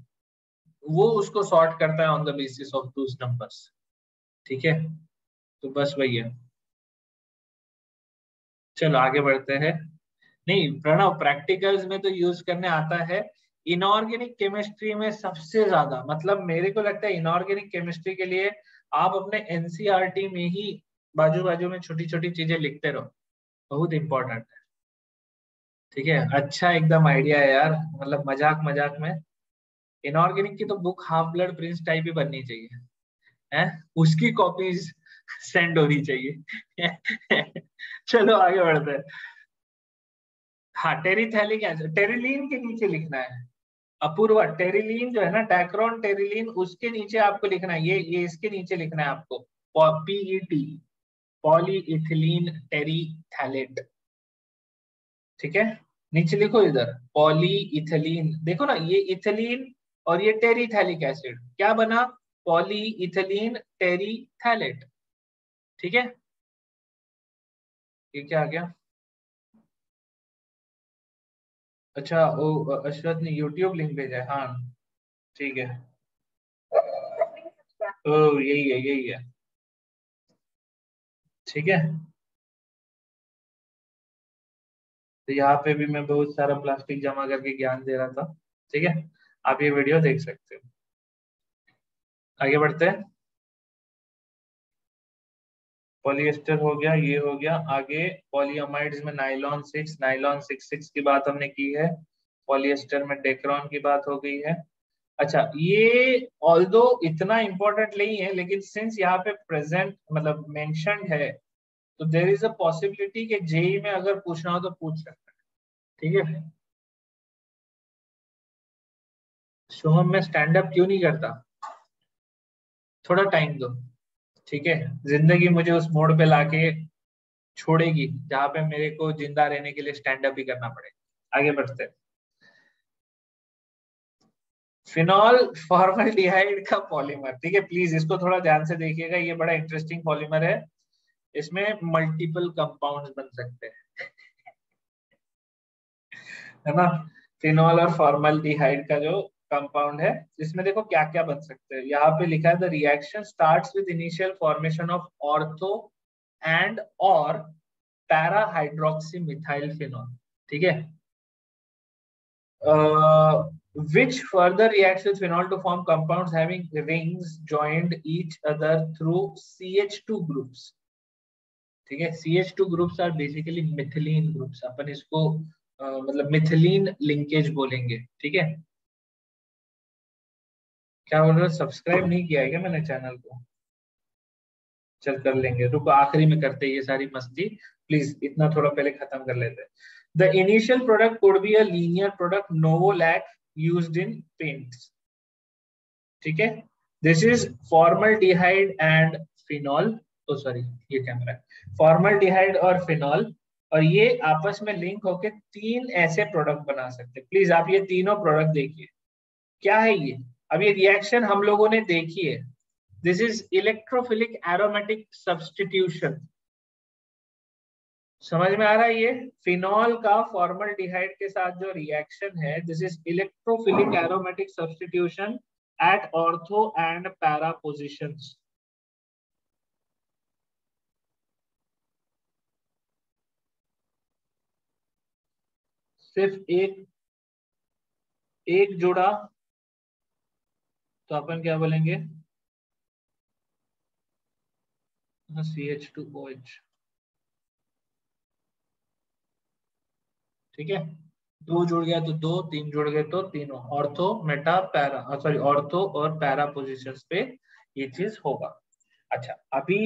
वो उसको सॉर्ट करता है on the basis of those numbers. ठीक है, तो बस वही है। चलो आगे बढ़ते हैं। नहीं प्रणव, प्रैक्टिकल्स में तो यूज करने आता है। इनऑर्गेनिक केमिस्ट्री में सबसे ज्यादा, मतलब मेरे को लगता है इनऑर्गेनिक केमिस्ट्री के लिए आप अपने एनसीईआरटी में ही बाजू बाजू में छोटी छोटी चीजें लिखते रहो, बहुत इंपॉर्टेंट है। ठीक है, अच्छा एकदम आइडिया है यार, मतलब मजाक मजाक में, इनऑर्गेनिक की तो book half blood prince type ही बननी चाहिए, है, उसकी कॉपीज सेंड होनी चाहिए। चलो आगे बढ़ते हैं। हाँ टेरिथैलिक एसिड, टेरिलीन के नीचे लिखना है, अपूर्वा, टेरिलीन जो है ना, टैक्रोन टेरिलीन, उसके नीचे आपको लिखना है, ये इसके नीचे लिखना है आपको, पीईटी, पॉलीइथिलीन टेरीथैलेट। ठीक है, नीचे लिखो इधर पॉलीइथिलीन, देखो ना ये इथिलीन और ये टेरीथैलिक एसिड क्या बना, पॉलीइथिलीन टेरीथैलेट। ठीक है, ये क्या आ गया? अच्छा, वो अशरत ने यूट्यूब लिंक भेजा है, हाँ ठीक है। ओ यही है, यही है। ठीक है, तो यहाँ पे भी मैं बहुत सारा प्लास्टिक जमा करके ज्ञान दे रहा था। ठीक है, आप ये वीडियो देख सकते हो। आगे बढ़ते हैं। पॉलिएस्टर हो गया, ये हो गया। आगे पॉलीअमाइड्स में नाइलॉन 6, नाइलॉन 6 की बात हमने की है। पॉलिएस्टर में डेक्रोन की बात हो गई है। अच्छा, ये ऑल्दो इतना इंपॉर्टेंट नहीं है, लेकिन सिंस यहाँ पे प्रेजेंट मतलब मेंशन्ड है, तो देर इज अ पॉसिबिलिटी कि जेई में अगर पूछना हो तो पूछ सकते हैं। ठीक है, शुभम मैं स्टैंड अप क्यों नहीं करता, थोड़ा टाइम दो। ठीक है, जिंदगी मुझे उस मोड़ पे लाके छोड़ेगी जहां पे मेरे को जिंदा रहने के लिए स्टैंड अप ही करना पड़ेगा। आगे बढ़ते हैं। फिनॉल फॉर्मल्डिहाइड का पॉलीमर, ठीक है, प्लीज इसको थोड़ा ध्यान से देखिएगा, ये बड़ा इंटरेस्टिंग पॉलीमर है। इसमें मल्टीपल कंपाउंड्स बन सकते हैं, है ना। फिनॉल और फॉर्मल्डिहाइड का जो कंपाउंड है, इसमें देखो क्या क्या बन सकते हैं। यहाँ पे लिखा है the reaction starts with initial formation of ortho and और पैरा हाइड्रोक्सी मिथाइल फिनॉल। ठीक है, which further reacts with phenol to form compounds having rings joined each other through CH2 groups. ठीक है, CH2 groups are basically methylene groups, अपन इसको मतलब methylene linkage बोलेंगे। ठीक है, क्या बोल रहे हो, सब्सक्राइब नहीं किया है क्या मैंने चैनल को? चल कर लेंगे, रुको आखिरी में करते हैं ये सारी मस्ती, प्लीज इतना थोड़ा पहले खत्म कर लेते हैं। The initial product could be a linear product novolac used in paints. ठीक है, this is formaldehyde and phenol, तो सॉरी ये कैमरा है, फॉर्मल्डिहाइड और फिनॉल, और ये आपस में लिंक होके तीन ऐसे प्रोडक्ट बना सकते हैं। प्लीज आप ये तीनों प्रोडक्ट देखिए, क्या है ये। अब ये रिएक्शन हम लोगों ने देखी है, this is electrophilic aromatic substitution. समझ में आ रहा है, ये फिनॉल का फॉर्मल्डिहाइड के साथ जो रिएक्शन है, this is electrophilic aromatic substitution at ortho and para positions. सिर्फ एक एक जुड़ा, तो अपन क्या बोलेंगे, CH2OH। ठीक है, दो जुड़ गया तो दो, तीन जुड़ गए तो तीनों, ortho Meta para, sorry ortho और पैरा पोजिशंस पे ये चीज होगा। अच्छा, अभी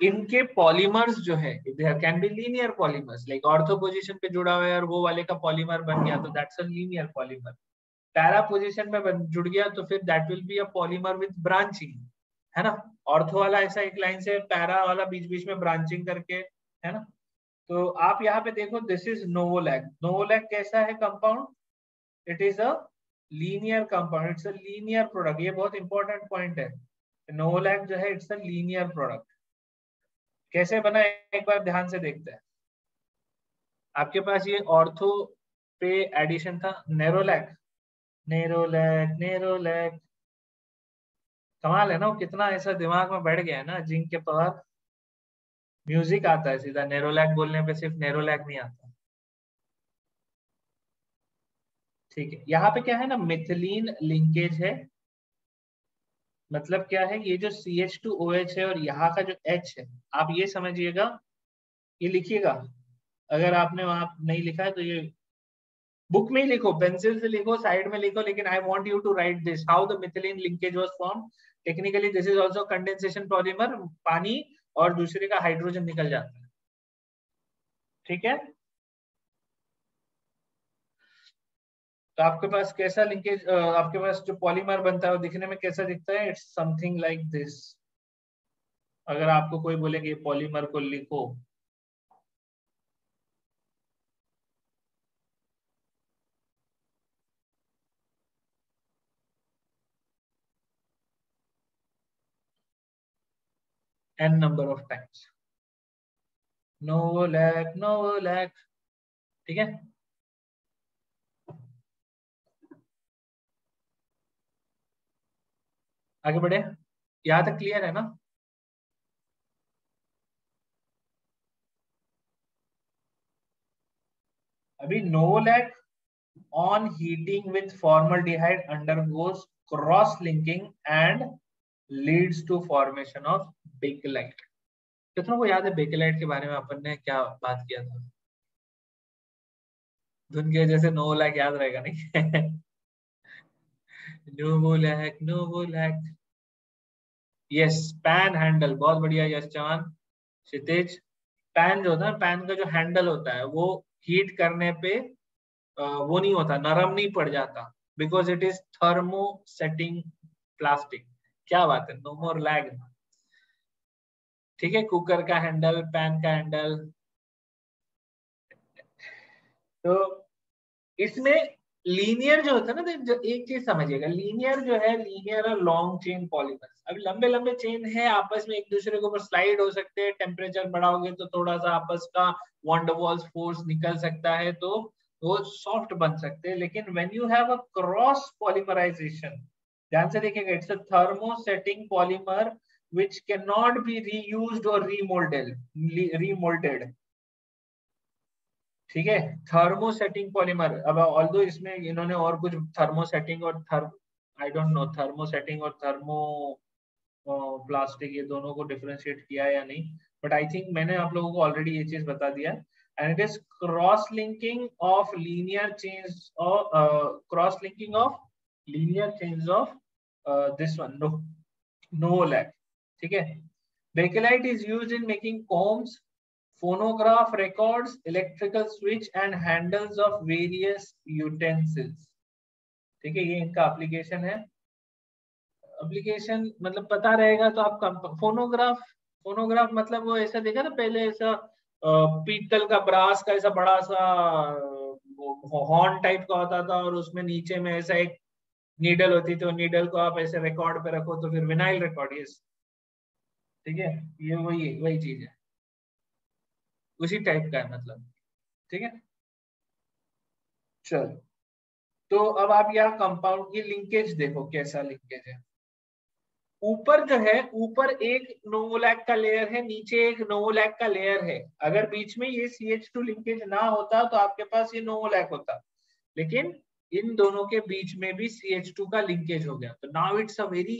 इनके पॉलीमर्स जो है, there can be linear polymers, like ortho position पे जुड़ा हुआ है और वो वाले का पॉलीमर बन गया, तो that's a linear polymer. Para position में जुड़ गया तो फिर that will be a polymer with branching, है ना। ऑर्थो वाला ऐसा एक लाइन से, पैरा वाला बीच बीच में ब्रांचिंग करके, है ना। तो आप यहाँ पे देखो, दिस इज नोवोलैक। नोवोलैक कैसा है compound, it is a linear compound, it's a linear product, ये बहुत इंपॉर्टेंट पॉइंट है। नोवोलैक जो है इट्स अ लीनियर प्रोडक्ट। कैसे बना है, एक बार ध्यान से देखते हैं। आपके पास ये ऑर्थो पे एडिशन था नेरोलैक, नेरोलैक नेरोलैक, कमाल है ना, वो कितना ऐसा दिमाग में बैठ गया है ना, जिंक के पावर, म्यूजिक आता है सीधा, नेरोलैक बोलने पे सिर्फ नेरोलैक नहीं आता। ठीक है, यहाँ पे क्या है ना, मिथिलीन लिंकेज है। मतलब क्या है, ये जो CH2OH है और यहाँ का जो H है, आप ये समझिएगा, ये लिखिएगा। अगर आपने वहां नहीं लिखा है तो ये बुक में ही लिखो, पेंसिल से लिखो, साइड में लिखो, लेकिन I want you to write this, how the methylene linkage was form. Technically this is also condensation polymer, पानी और दूसरे का हाइड्रोजन निकल जाता है। ठीक है, तो आपके पास कैसा लिंकेज, आपके पास जो पॉलीमर बनता है वो दिखने में कैसा दिखता है? It's something like this. अगर आपको कोई बोले कि पॉलीमर को लिखो, n नंबर ऑफ टाइम्स, नोवोलैक नोवोलैक, ठीक है। आगे बढ़े, यहाँ तक क्लियर है ना? अभी नोवोलैक on heating with formaldehyde undergoes cross linking and leads to formation of bakelite। कितनों को याद है बेकेलाइट के बारे में अपन ने क्या बात किया था? धुन की वजह से नोवोलैक याद रहेगा नहीं? नोवोलैक नोवोलैक, यस। पैन हैंडल, बहुत बढ़िया यश चौहान, क्षितिज। पैन जो होता है, पैन का जो हैंडल होता है वो हीट करने पे वो नहीं होता, नरम नहीं पड़ जाता, because it is thermo setting plastic. क्या बात है, नो मोर लैग। ठीक है, कुकर का हैंडल, पैन का हैंडल। तो इसमें लीनियर जो होता है ना, तो एक चीज समझिएगा, लीनियर जो है, लीनियर और लॉन्ग चेन पॉलीमर्स। अभी लंबे लंबे चेन है, आपस में एक दूसरे के ऊपर स्लाइड हो सकते हैं, टेम्परेचर बढ़ाओगे तो थोड़ा सा आपस का वॉन्डरवॉल्स फोर्स निकल सकता है, तो वो सॉफ्ट बन सकते हैं। लेकिन when you have a cross polymerization, ध्यान से देखिएगा, it's a thermosetting polymer which cannot be reused or remolded। ठीक है, थर्मोसेटिंग पॉलीमर। अब ऑल्दो इसमें इन्होंने और कुछ थर्मोसेटिंग और आई डोंट नो, थर्मोसेटिंग और थर्मो प्लास्टिक, ये दोनों को डिफरेंशिएट किया या नहीं, बट आई थिंक मैंने आप लोगों को ऑलरेडी ये चीज बता दिया। And it is cross linking of linear chains, cross linking of linear chains of this one, novolac. ठीक है, Bakelite is used in making combs, phonograph records, electrical switch and handles of various utensils। ठीक है, ये इनका application है। Application मतलब पता रहेगा तो आप फोनोग्राफ, फोनोग्राफ मतलब वो ऐसा देखा ना पहले, ऐसा पीतल का, ब्रास का ऐसा बड़ा सा हॉर्न टाइप का होता था, और उसमें नीचे में ऐसा एक नीडल होती थी, तो नीडल को आप ऐसे रिकॉर्ड पे रखो तो फिर विनाइल रिकॉर्ड, ये ठीक है, ये वही वही चीज है, उसी टाइप का है मतलब। ठीक है, चलो। तो अब आप यहाँ कंपाउंड की लिंकेज देखो, कैसा लिंकेज है। ऊपर जो है, ऊपर एक नोवोलैक का लेयर है, नीचे एक नोवोलैक का लेयर है। अगर बीच में ये CH2 लिंकेज ना होता तो आपके पास ये नोवोलैक होता, लेकिन इन दोनों के बीच में भी CH2 का लिंकेज हो गया, तो now it's a very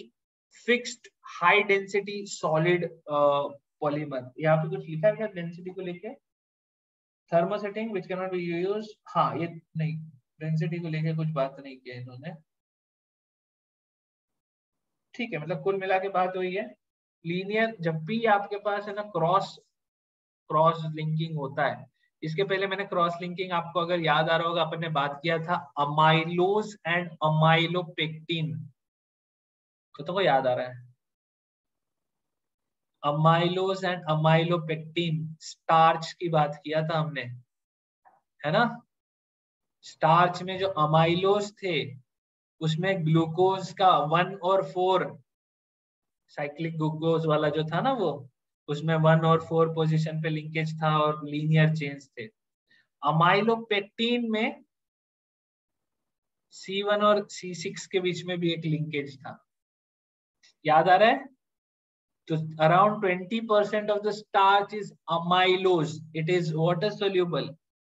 fixed high density solid polymer. यहाँ पे कुछ लिखा है डेंसिटी को लेके? Thermosetting which can not be used, हाँ ये नहीं, डेंसिटी को लेके कुछ बात नहीं किया इन्होंने। ठीक है, मतलब कुल मिला के बात वही है। लीनियर, जब भी आपके पास है ना क्रॉस क्रॉस लिंकिंग होता है, इसके पहले मैंने क्रॉस लिंकिंग, आपको अगर याद आ रहा होगा, अपन ने बात किया था अमाइलोज एंड अमाइलोपेक्टिन। तो याद आ रहा है? अमाइलोज एंड अमाइलोपेक्टिन, स्टार्च की बात किया था हमने, है ना? स्टार्च में जो अमाइलोज थे, उसमें ग्लूकोज का 1 और 4 साइक्लिक ग्लूकोज वाला जो था ना, वो उसमें 1 और 4 पोजीशन पे लिंकेज था और लीनियर चेन्स थे। अमाइलोपेक्टिन में C1 और C6 के बीच में भी एक लिंकेज था, याद आ रहा है? तो around 20% of the starch is amylose, it is water soluble.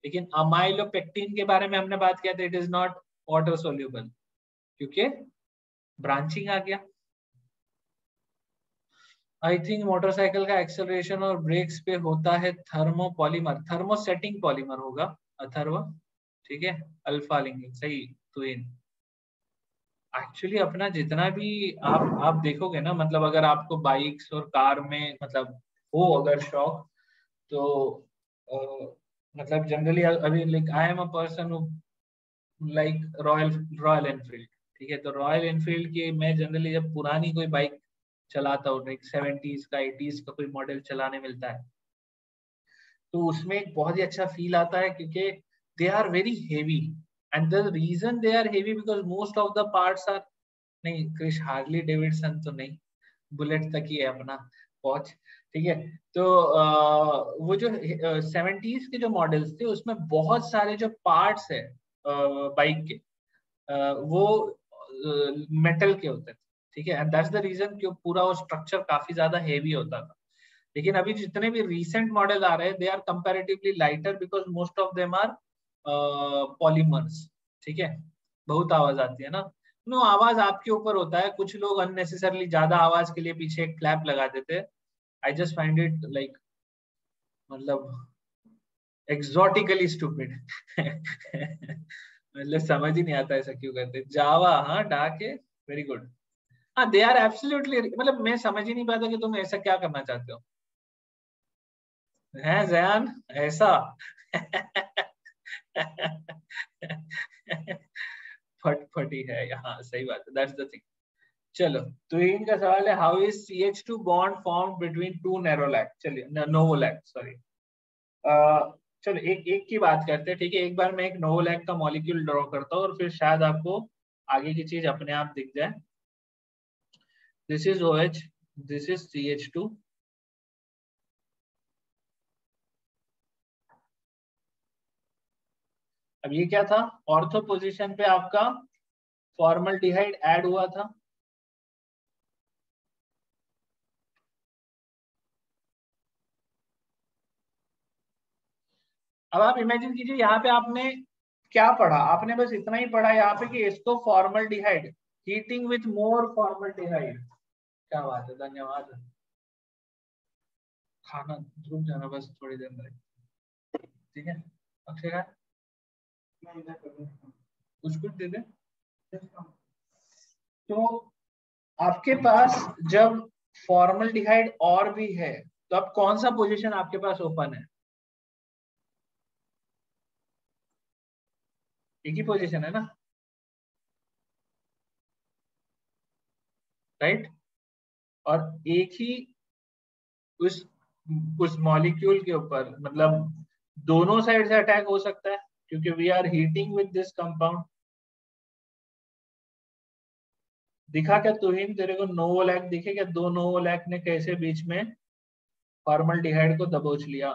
लेकिन अमाइलोपेक्टिन के बारे में हमने बात किया था, it is not water soluble, क्योंकि ब्रांचिंग आ गया। आई थिंक मोटरसाइकिल का एक्सेलरेशन और ब्रेक्स पे होता है थर्मोपॉलीमर, थर्मोसेटिंग पॉलीमर होगा, अथर्व। ठीक है, अल्फा लिंकिंग सही, ट्विन। एक्चुअली अपना जितना भी आप देखोगे ना, मतलब अगर आपको बाइक्स और कार में मतलब हो अगर शौक, तो मतलब जनरली अभी like I am a person like royal royal Enfield. ठीक है, तो रॉयल एनफील्ड की मैं जनरली जब पुरानी कोई बाइक चलाता हूँ, लाइक 70s का 80s का कोई मॉडल चलाने मिलता है, तो उसमें एक बहुत ही अच्छा फील आता है, क्योंकि they are very heavy. And the reason they are heavy because most of the parts are, नहीं क्रिश हार्ली डेविडसन तो नहीं, बुलेट तक ही है अपना वॉच। ठीक है, तो वो जो 70s के जो मॉडल्स थे उसमें बहुत सारे जो पार्ट्स है बाइक के, वो मेटल के होते थे। ठीक है, एंड दैट्स द रीजन कि पूरा वो स्ट्रक्चर काफी ज्यादा हेवी होता था। लेकिन अभी जितने भी रिसेंट मॉडल आ रहे हैं they are comparatively lighter because most of them are polymers. ठीक है, बहुत आवाज आती है ना, नो आवाज आपके ऊपर होता है, कुछ लोग अननेसेसरली ज्यादा आवाज के लिए पीछे एक क्लैप लगा देते हैं। I just find it like, मतलब एक्सोटिकली स्टूपिड। मतलब समझ ही नहीं आता ऐसा क्यों करते। जावा, हाँ डाके, वेरी गुड। हाँ दे आर एब्सोल्युटली, मतलब मैं समझ ही नहीं पाता कि तुम ऐसा क्या करना चाहते हो। है जयान ऐसा? फटफटी है यहाँ, सही बात है, दैट्स द थिंग। चलो, तो इनका सवाल है how is CH2 bond form between two Nerolac, चलिए नोवोलैक सॉरी। चलो एक एक की बात करते हैं। ठीक है, एक बार मैं एक नोवोलैक का मॉलिक्यूल ड्रॉ करता हूँ और फिर शायद आपको आगे की चीज अपने आप दिख जाए। This is OH, this is CH2। अब ये क्या था, ऑर्थो पोजीशन पे आपका फॉर्मल्डिहाइड ऐड हुआ था। अब आप इमेजिन कीजिए यहाँ पे आपने क्या पढ़ा, आपने बस इतना ही पढ़ा यहाँ पे कि इसको formaldehyde heating with more formaldehyde. क्या बात है, धन्यवाद। खाना रुक जाना बस थोड़ी देर में, ठीक है अक्षय का कुछ कुछ दे दे। तो आपके पास जब फॉर्मल्डिहाइड और भी है, तो अब कौन सा पोजीशन आपके पास ओपन है? एक ही पोजीशन है ना, राइट? और एक ही उस उस मॉलिक्यूल के ऊपर, मतलब दोनों साइड से अटैक हो सकता है, क्योंकि we are heating with this compound. दिखा क्या तुहिन तेरे को नोवोलैक दिखे क्या? दो नोवोलैक ने कैसे बीच में फॉर्मल्डिहाइड को दबोच लिया।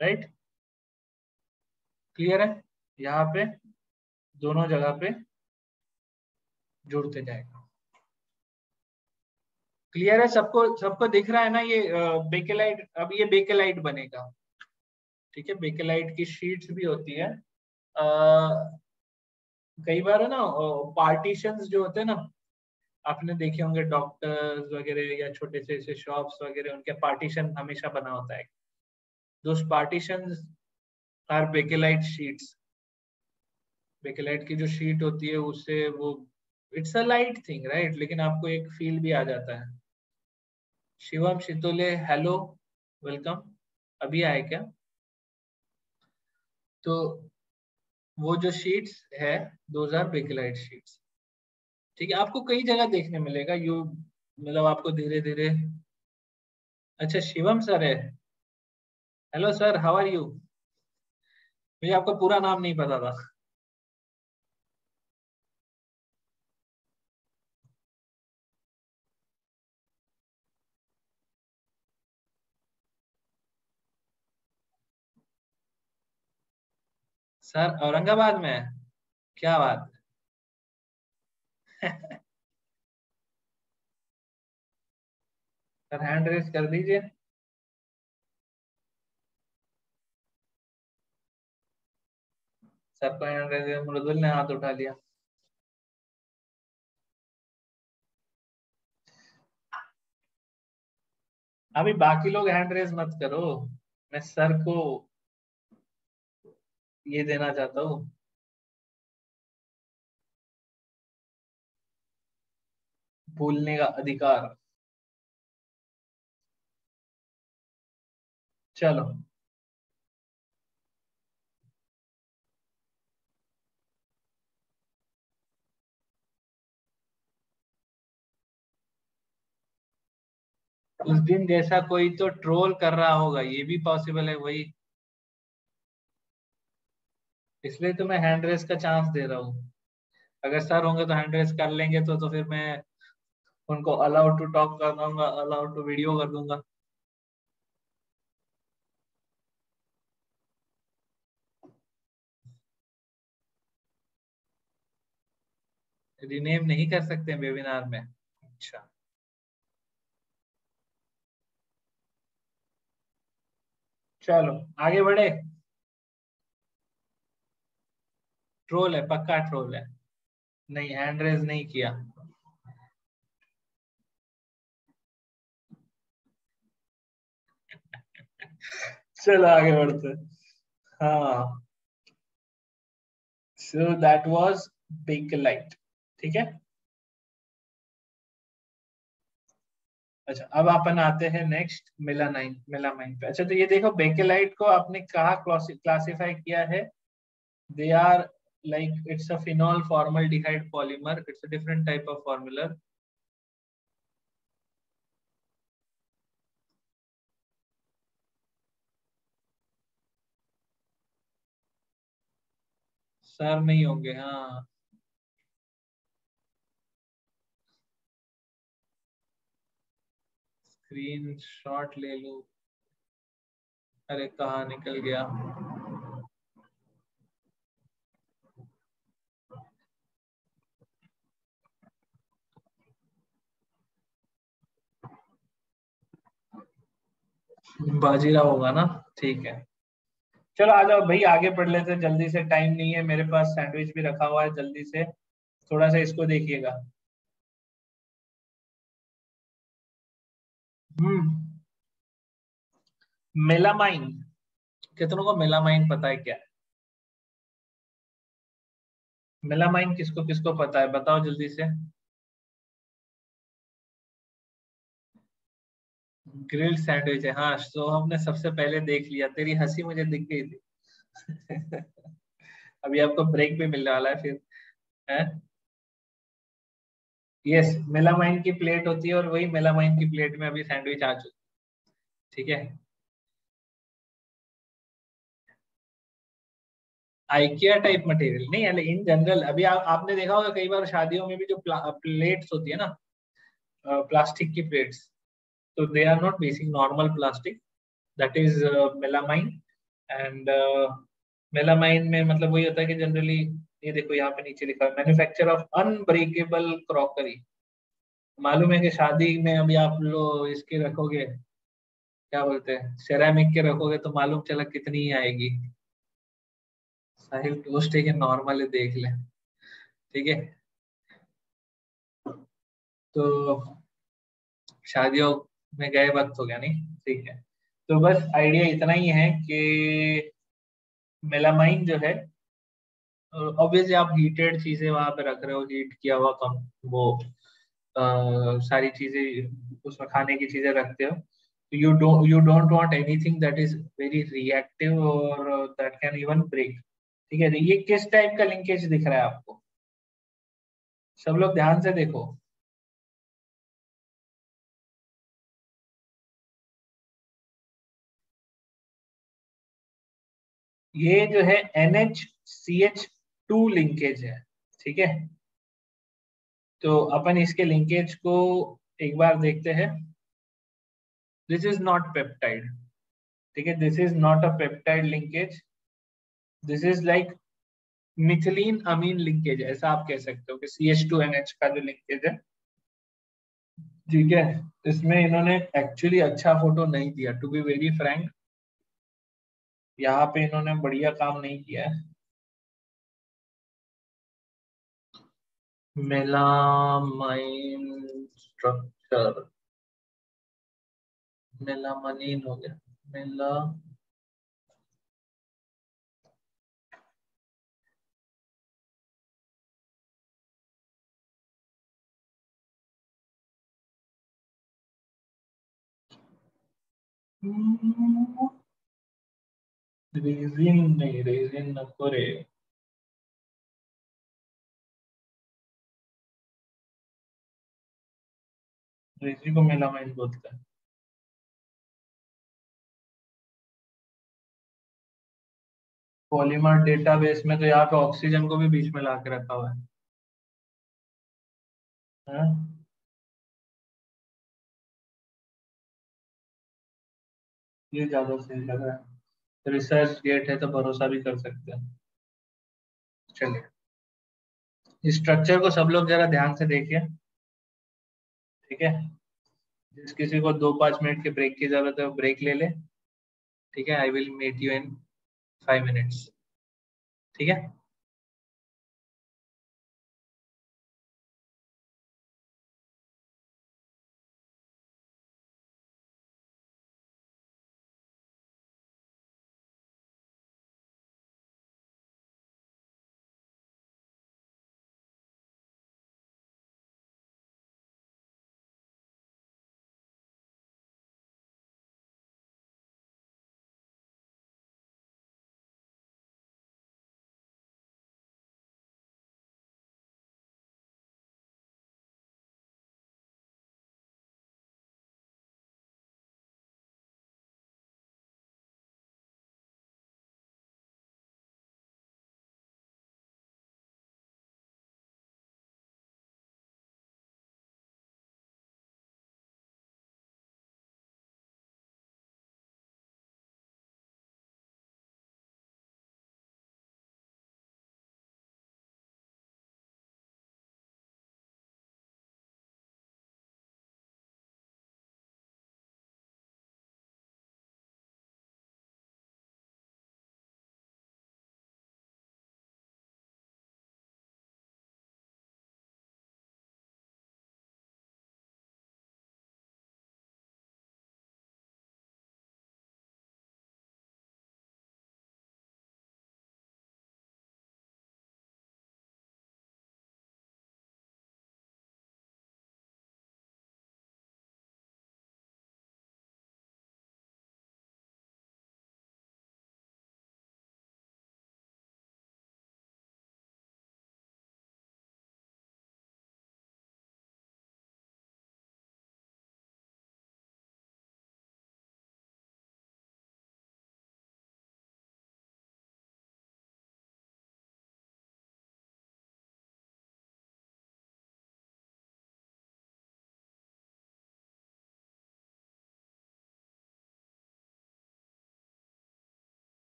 राइट, क्लियर है? यहाँ पे दोनों जगह पे जुड़ते जाएगा। क्लियर है सबको? सबको दिख रहा है ना ये बेकेलाइट? अब ये बेकेलाइट बनेगा। ठीक है, बेकेलाइट की शीट्स भी होती है। कई बार है ना पार्टीशंस जो होते हैं ना, आपने देखे होंगे डॉक्टर्स वगैरह या छोटे से ऐसे शॉप्स वगैरह, उनके पार्टीशन हमेशा बना होता है। Those partitions are Bakelite sheets. Bakelite की जो शीट होती है उससे वो, it's a light thing right, लेकिन आपको एक फील भी आ जाता है। Shivam Shitole hello, welcome. अभी आए क्या? तो वो जो शीट्स है, दोज आर बेकेलाइट शीट्स। ठीक है, आपको कई जगह देखने मिलेगा यू, मतलब आपको धीरे धीरे। अच्छा शिवम सर है, hello sir, how are you? मुझे आपका पूरा नाम नहीं पता था। सर औरंगाबाद में है? क्या बात है। सर हैंड रेस कर दीजिए। सर को हैंड रेस, मृदुल ने हाथ उठा लिया। अभी बाकी लोग हैंड रेस मत करो, मैं सर को ये देना चाहता हूँ। भूलने का अधिकार। चलो, उस दिन जैसा कोई तो ट्रोल कर रहा होगा, ये भी पॉसिबल है वही, इसलिए तो मैं हैंड रेस का चांस दे रहा हूँ। अगर सर होंगे तो हैंड रेस कर लेंगे, तो फिर मैं उनको अलाउड टू टॉक कर दूंगा, अलाउड टू वीडियो कर दूंगा। रिनेम नहीं कर सकते वेबिनार में? अच्छा, चलो आगे बढ़े। ट्रोल है, पक्का ट्रोल है। नहीं, हैंड रेस नहीं किया। चलो आगे बढ़ते हैं। हाँ, so that was big light. ठीक है। अच्छा, अब अपन आते हैं नेक्स्ट मेलानाइन, मेलामाइन पे। अच्छा, तो ये देखो, बेकेलाइट को आपने कहा क्लासिफाई किया है। They are like it's a phenol formaldehyde polymer, it's a different type of formular. Sir नहीं होंगे, हाँ। स्क्रीन शॉट ले लूं? अरे कहाँ निकल गया। बाजीराव होगा ना? ठीक है। चलो आ जाओ भाई, आगे पढ़ लेते हैं जल्दी से, टाइम नहीं है मेरे पास, सैंडविच भी रखा हुआ है, जल्दी से थोड़ा सा इसको देखिएगा। हम्म। मेलामाइन, कितनों को मेलामाइन पता है क्या? मेलामाइन किसको किसको पता है, बताओ जल्दी से। ग्रिल्ड सैंडविच है, हाँ। तो हमने सबसे पहले देख लिया, तेरी हंसी मुझे दिख गई थी। अभी आपको ब्रेक भी मिलने वाला है फिर, है। यस, मेलामाइन की प्लेट होती है, और वही मेलामाइन की प्लेट में अभी सैंडविच आ चुका। ठीक है। आइकिया टाइप मटेरियल नहीं है, इन जनरल अभी आपने देखा होगा कई बार शादियों में भी जो प्लेट्स होती है ना, प्लास्टिक की प्लेट्स, तो they are not basic normal plastic, that is melamine. And melamine में मतलब वही होता है कि जनरली, ये देखो यहाँ पे नीचे लिखा है, मैन्युफैक्चर ऑफ अनब्रेकेबल क्रॉकरी। मालूम है कि शादी में अभी आप लोग इसके रखोगे, क्या बोलते हैं, सेरामिक के रखोगे, तो मालूम चला कितनी ही आएगी। साहिल टोस्ट है कि नॉर्मल है, देख ले। ठीक है। तो शादियों में गए वक्त हो गया नहीं, ठीक है। तो बस आइडिया इतना ही है कि मेलामाइन जो है, ऑब्वियसली आप हीटेड चीजें वहां पे रख रहे हो, हीट किया हुआ कम, वो सारी चीजें उसमें खाने की चीजें रखते हो, तो you don't want anything that is very reactive और दैट कैन इवन ब्रेक। ठीक है, तो ये किस टाइप का लिंकेज दिख रहा है आपको? सब लोग ध्यान से देखो। ये जो है NH CH2 लिंकेज है। ठीक है। तो अपन इसके लिंकेज को एक बार देखते हैं। This is not peptide. ठीक है, this is not a peptide linkage, this is like methylene amine linkage, ऐसा आप कह सकते हो कि CH2NH का जो लिंकेज है। ठीक है। इसमें इन्होंने एक्चुअली अच्छा फोटो नहीं दिया, टू बी वेरी फ्रैंक, यहाँ पे इन्होंने बढ़िया काम नहीं किया है। मेलामाइन स्ट्रक्चर, मेलामाइन हो गया, मेला, रेजिन नहीं, रेजिन नको रे। रेजिन को मेलामाइन बोलते हैं। पॉलीमर डेटाबेस में तो यहाँ पे ऑक्सीजन को भी बीच में ला के रखा हुआ है। हाँ? ये ज्यादा सही लग रहा है। रिसर्च गेट है तो भरोसा भी कर सकते हैं। चलिए, स्ट्रक्चर को सब लोग जरा ध्यान से देखिए। ठीक है। जिस किसी को 2-5 मिनट के ब्रेक की जरूरत है वो ब्रेक ले ले। ठीक है, I will meet you in 5 minutes. ठीक है।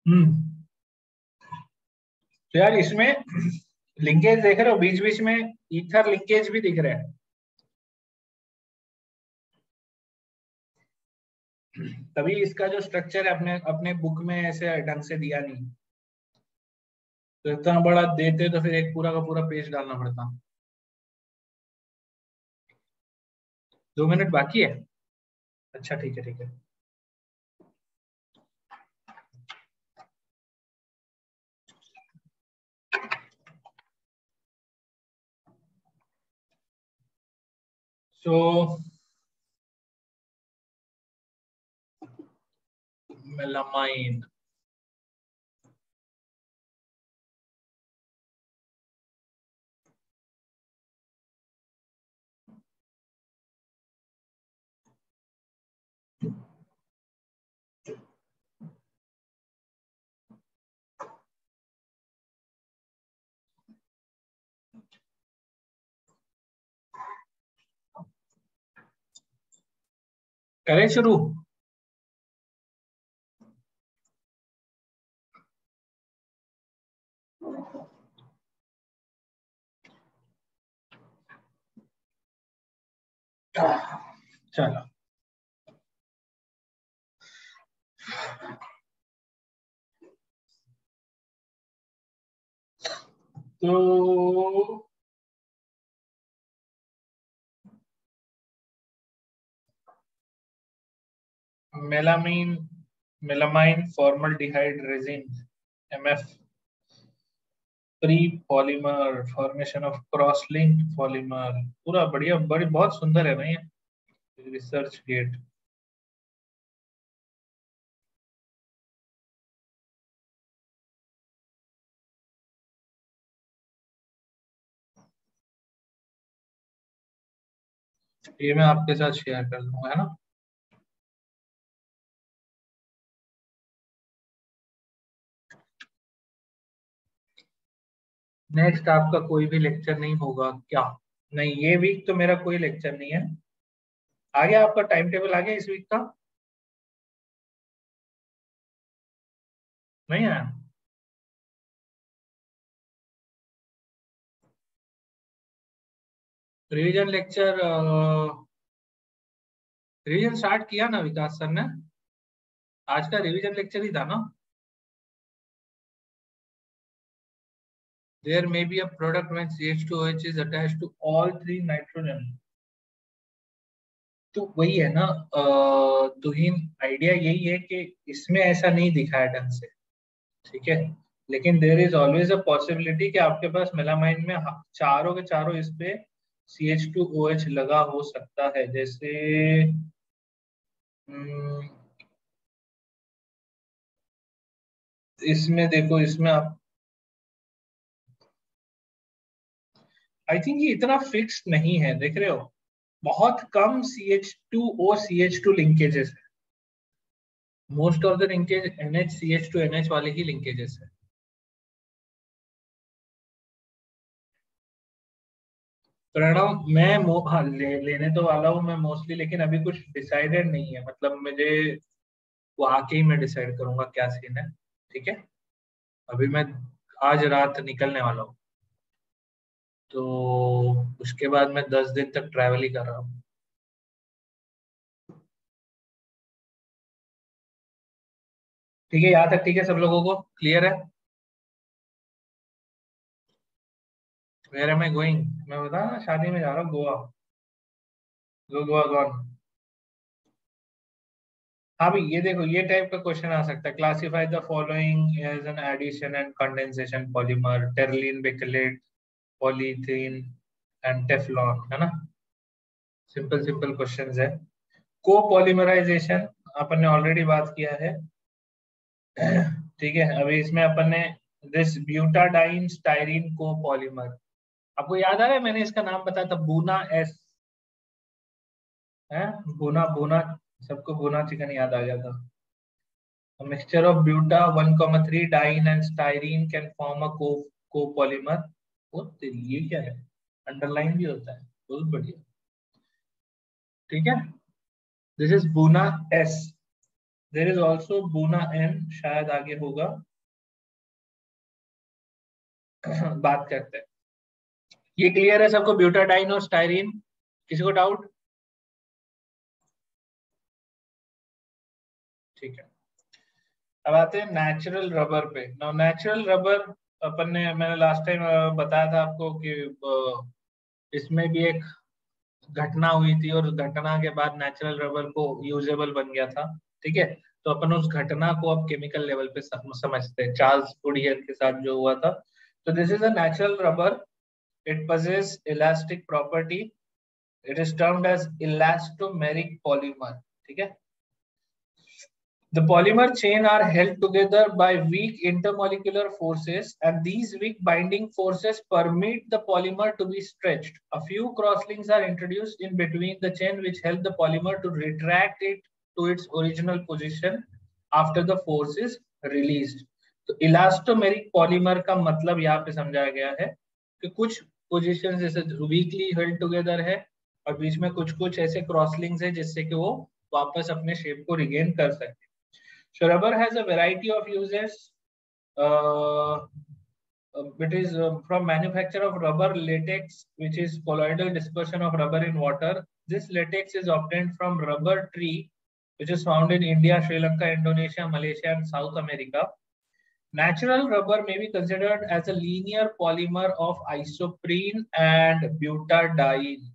हम्म। तो यार इसमें लिंकेज देख रहे हो, बीच बीच में ईथर लिंकेज भी दिख रहे हैं। तभी इसका जो स्ट्रक्चर है अपने अपने बुक में ऐसे ढंग से दिया नहीं, तो इतना बड़ा देते तो फिर एक पूरा का पूरा पेज डालना पड़ता। 2 मिनट बाकी है। अच्छा ठीक है ठीक है। सो मेलामाइन, करें शुरू? चलो। तो melamine, melamine formaldehyde resin, MF, pre polymer, formation of cross linked polymer, पूरा बढ़िया, बड़ी बहुत सुंदर है ना ये रिसर्च गेट। ये मैं आपके साथ शेयर कर दूंगा, है ना। नेक्स्ट आपका कोई भी लेक्चर नहीं होगा क्या? नहीं, ये वीक तो मेरा कोई लेक्चर नहीं है। आ गया आपका टाइम टेबल, आ गया इस वीक का? नहीं आया? रिवीजन लेक्चर, रिवीजन स्टार्ट किया ना विकास सर ने? आज का रिवीजन लेक्चर ही था ना? There may be a product when CH2OH is attached to all three nitrogen. तो वही है ना, तुहीन आइडिया यही है कि इसमें ऐसा नहीं दिखा है ढंग से, ठीक है। लेकिन there is always a possibility कि आपके पास मेलामाइन में चारों के चारों इस पे CH2OH लगा हो सकता है। जैसे हम्म, इसमें देखो, इसमें आप, आई थिंक ये इतना फिक्स नहीं है, देख रहे हो, बहुत कम CH2O CH2 लिंकेजेस है। Most of the linkage NH CH2 NH वाले ही लिंकेजेस है। प्रणव, मैं हाँ, लेने तो वाला हूँ मैं मोस्टली, लेकिन अभी कुछ डिसाइडेड नहीं है, मतलब मुझे वो आके ही मैं डिसाइड करूंगा क्या सीन है, ठीक है। अभी मैं आज रात निकलने वाला हूँ, तो उसके बाद मैं 10 दिन तक ट्रैवल ही कर रहा हूँ। ठीक है, यहाँ तक ठीक है, सब लोगों को क्लियर है? Where am I going? मैं बता ना, शादी में जा रहा हूँ गोवा। गो गोवा गॉन। हाँ भाई, ये देखो, ये टाइप का क्वेश्चन आ सकता है। Classify the following as an addition and condensation polymer, Terylene, Bakelite, polythene and Teflon, है ना। सिंपल सिंपल क्वेश्चंस है। कोपॉलीमराइजेशन अपन ने ऑलरेडी बात किया है, ठीक है। अभी इसमें अपन ने दिस ब्यूटाडाइन स्टाइरिन कोपॉलीमर, आपको याद आ रहा है मैंने इसका नाम बताया था, बूना एस, है बूना बूना, सबको बूना चिकन याद आ गया था। A mixture of buta 1,3 diene and styrene can form a copolymer. वो तेरी, ये क्या है? अंडरलाइन भी होता है, बहुत बढ़िया, ठीक है। This is Buna S. There is also Buna N, शायद आगे होगा। बात करते हैं। ये क्लियर है सबको, ब्यूटाडाइन और स्टाइरीन? किसी को डाउट? ठीक है, अब आते हैं नेचुरल रबर पे। नाउ नेचुरल रबर अपन ने, मैंने लास्ट टाइम बताया था आपको कि इसमें भी एक घटना हुई थी और घटना के बाद नेचुरल रबर को यूजेबल बन गया था। ठीक है, तो अपन उस घटना को अब केमिकल लेवल पे समझते हैं, चार्ल्स गुडियर के साथ जो हुआ था। तो this is a natural rubber, it possess elastic property, it is termed as elastomeric polymer. ठीक है, the polymer chain are held together by weak intermolecular forces, and these weak binding forces permit the polymer to be stretched. A few crosslinks are introduced in between the chain which help the polymer to retract it to its original position after the force is released. तो elastomeric polymer का मतलब यहाँ पे समझाया गया है कि कुछ पोजीशन जैसे वीकली हेल्ड टुगेदर है और बीच में कुछ कुछ ऐसे क्रॉसलिंक्स है जिससे कि वो वापस अपने शेप को रिगेन कर सके। So rubber has a variety of uses. It is from manufacture of rubber latex, which is colloidal dispersion of rubber in water. This latex is obtained from rubber tree, which is found in India, Sri Lanka, Indonesia, Malaysia, and South America. Natural rubber may be considered as a linear polymer of isoprene and butadiene,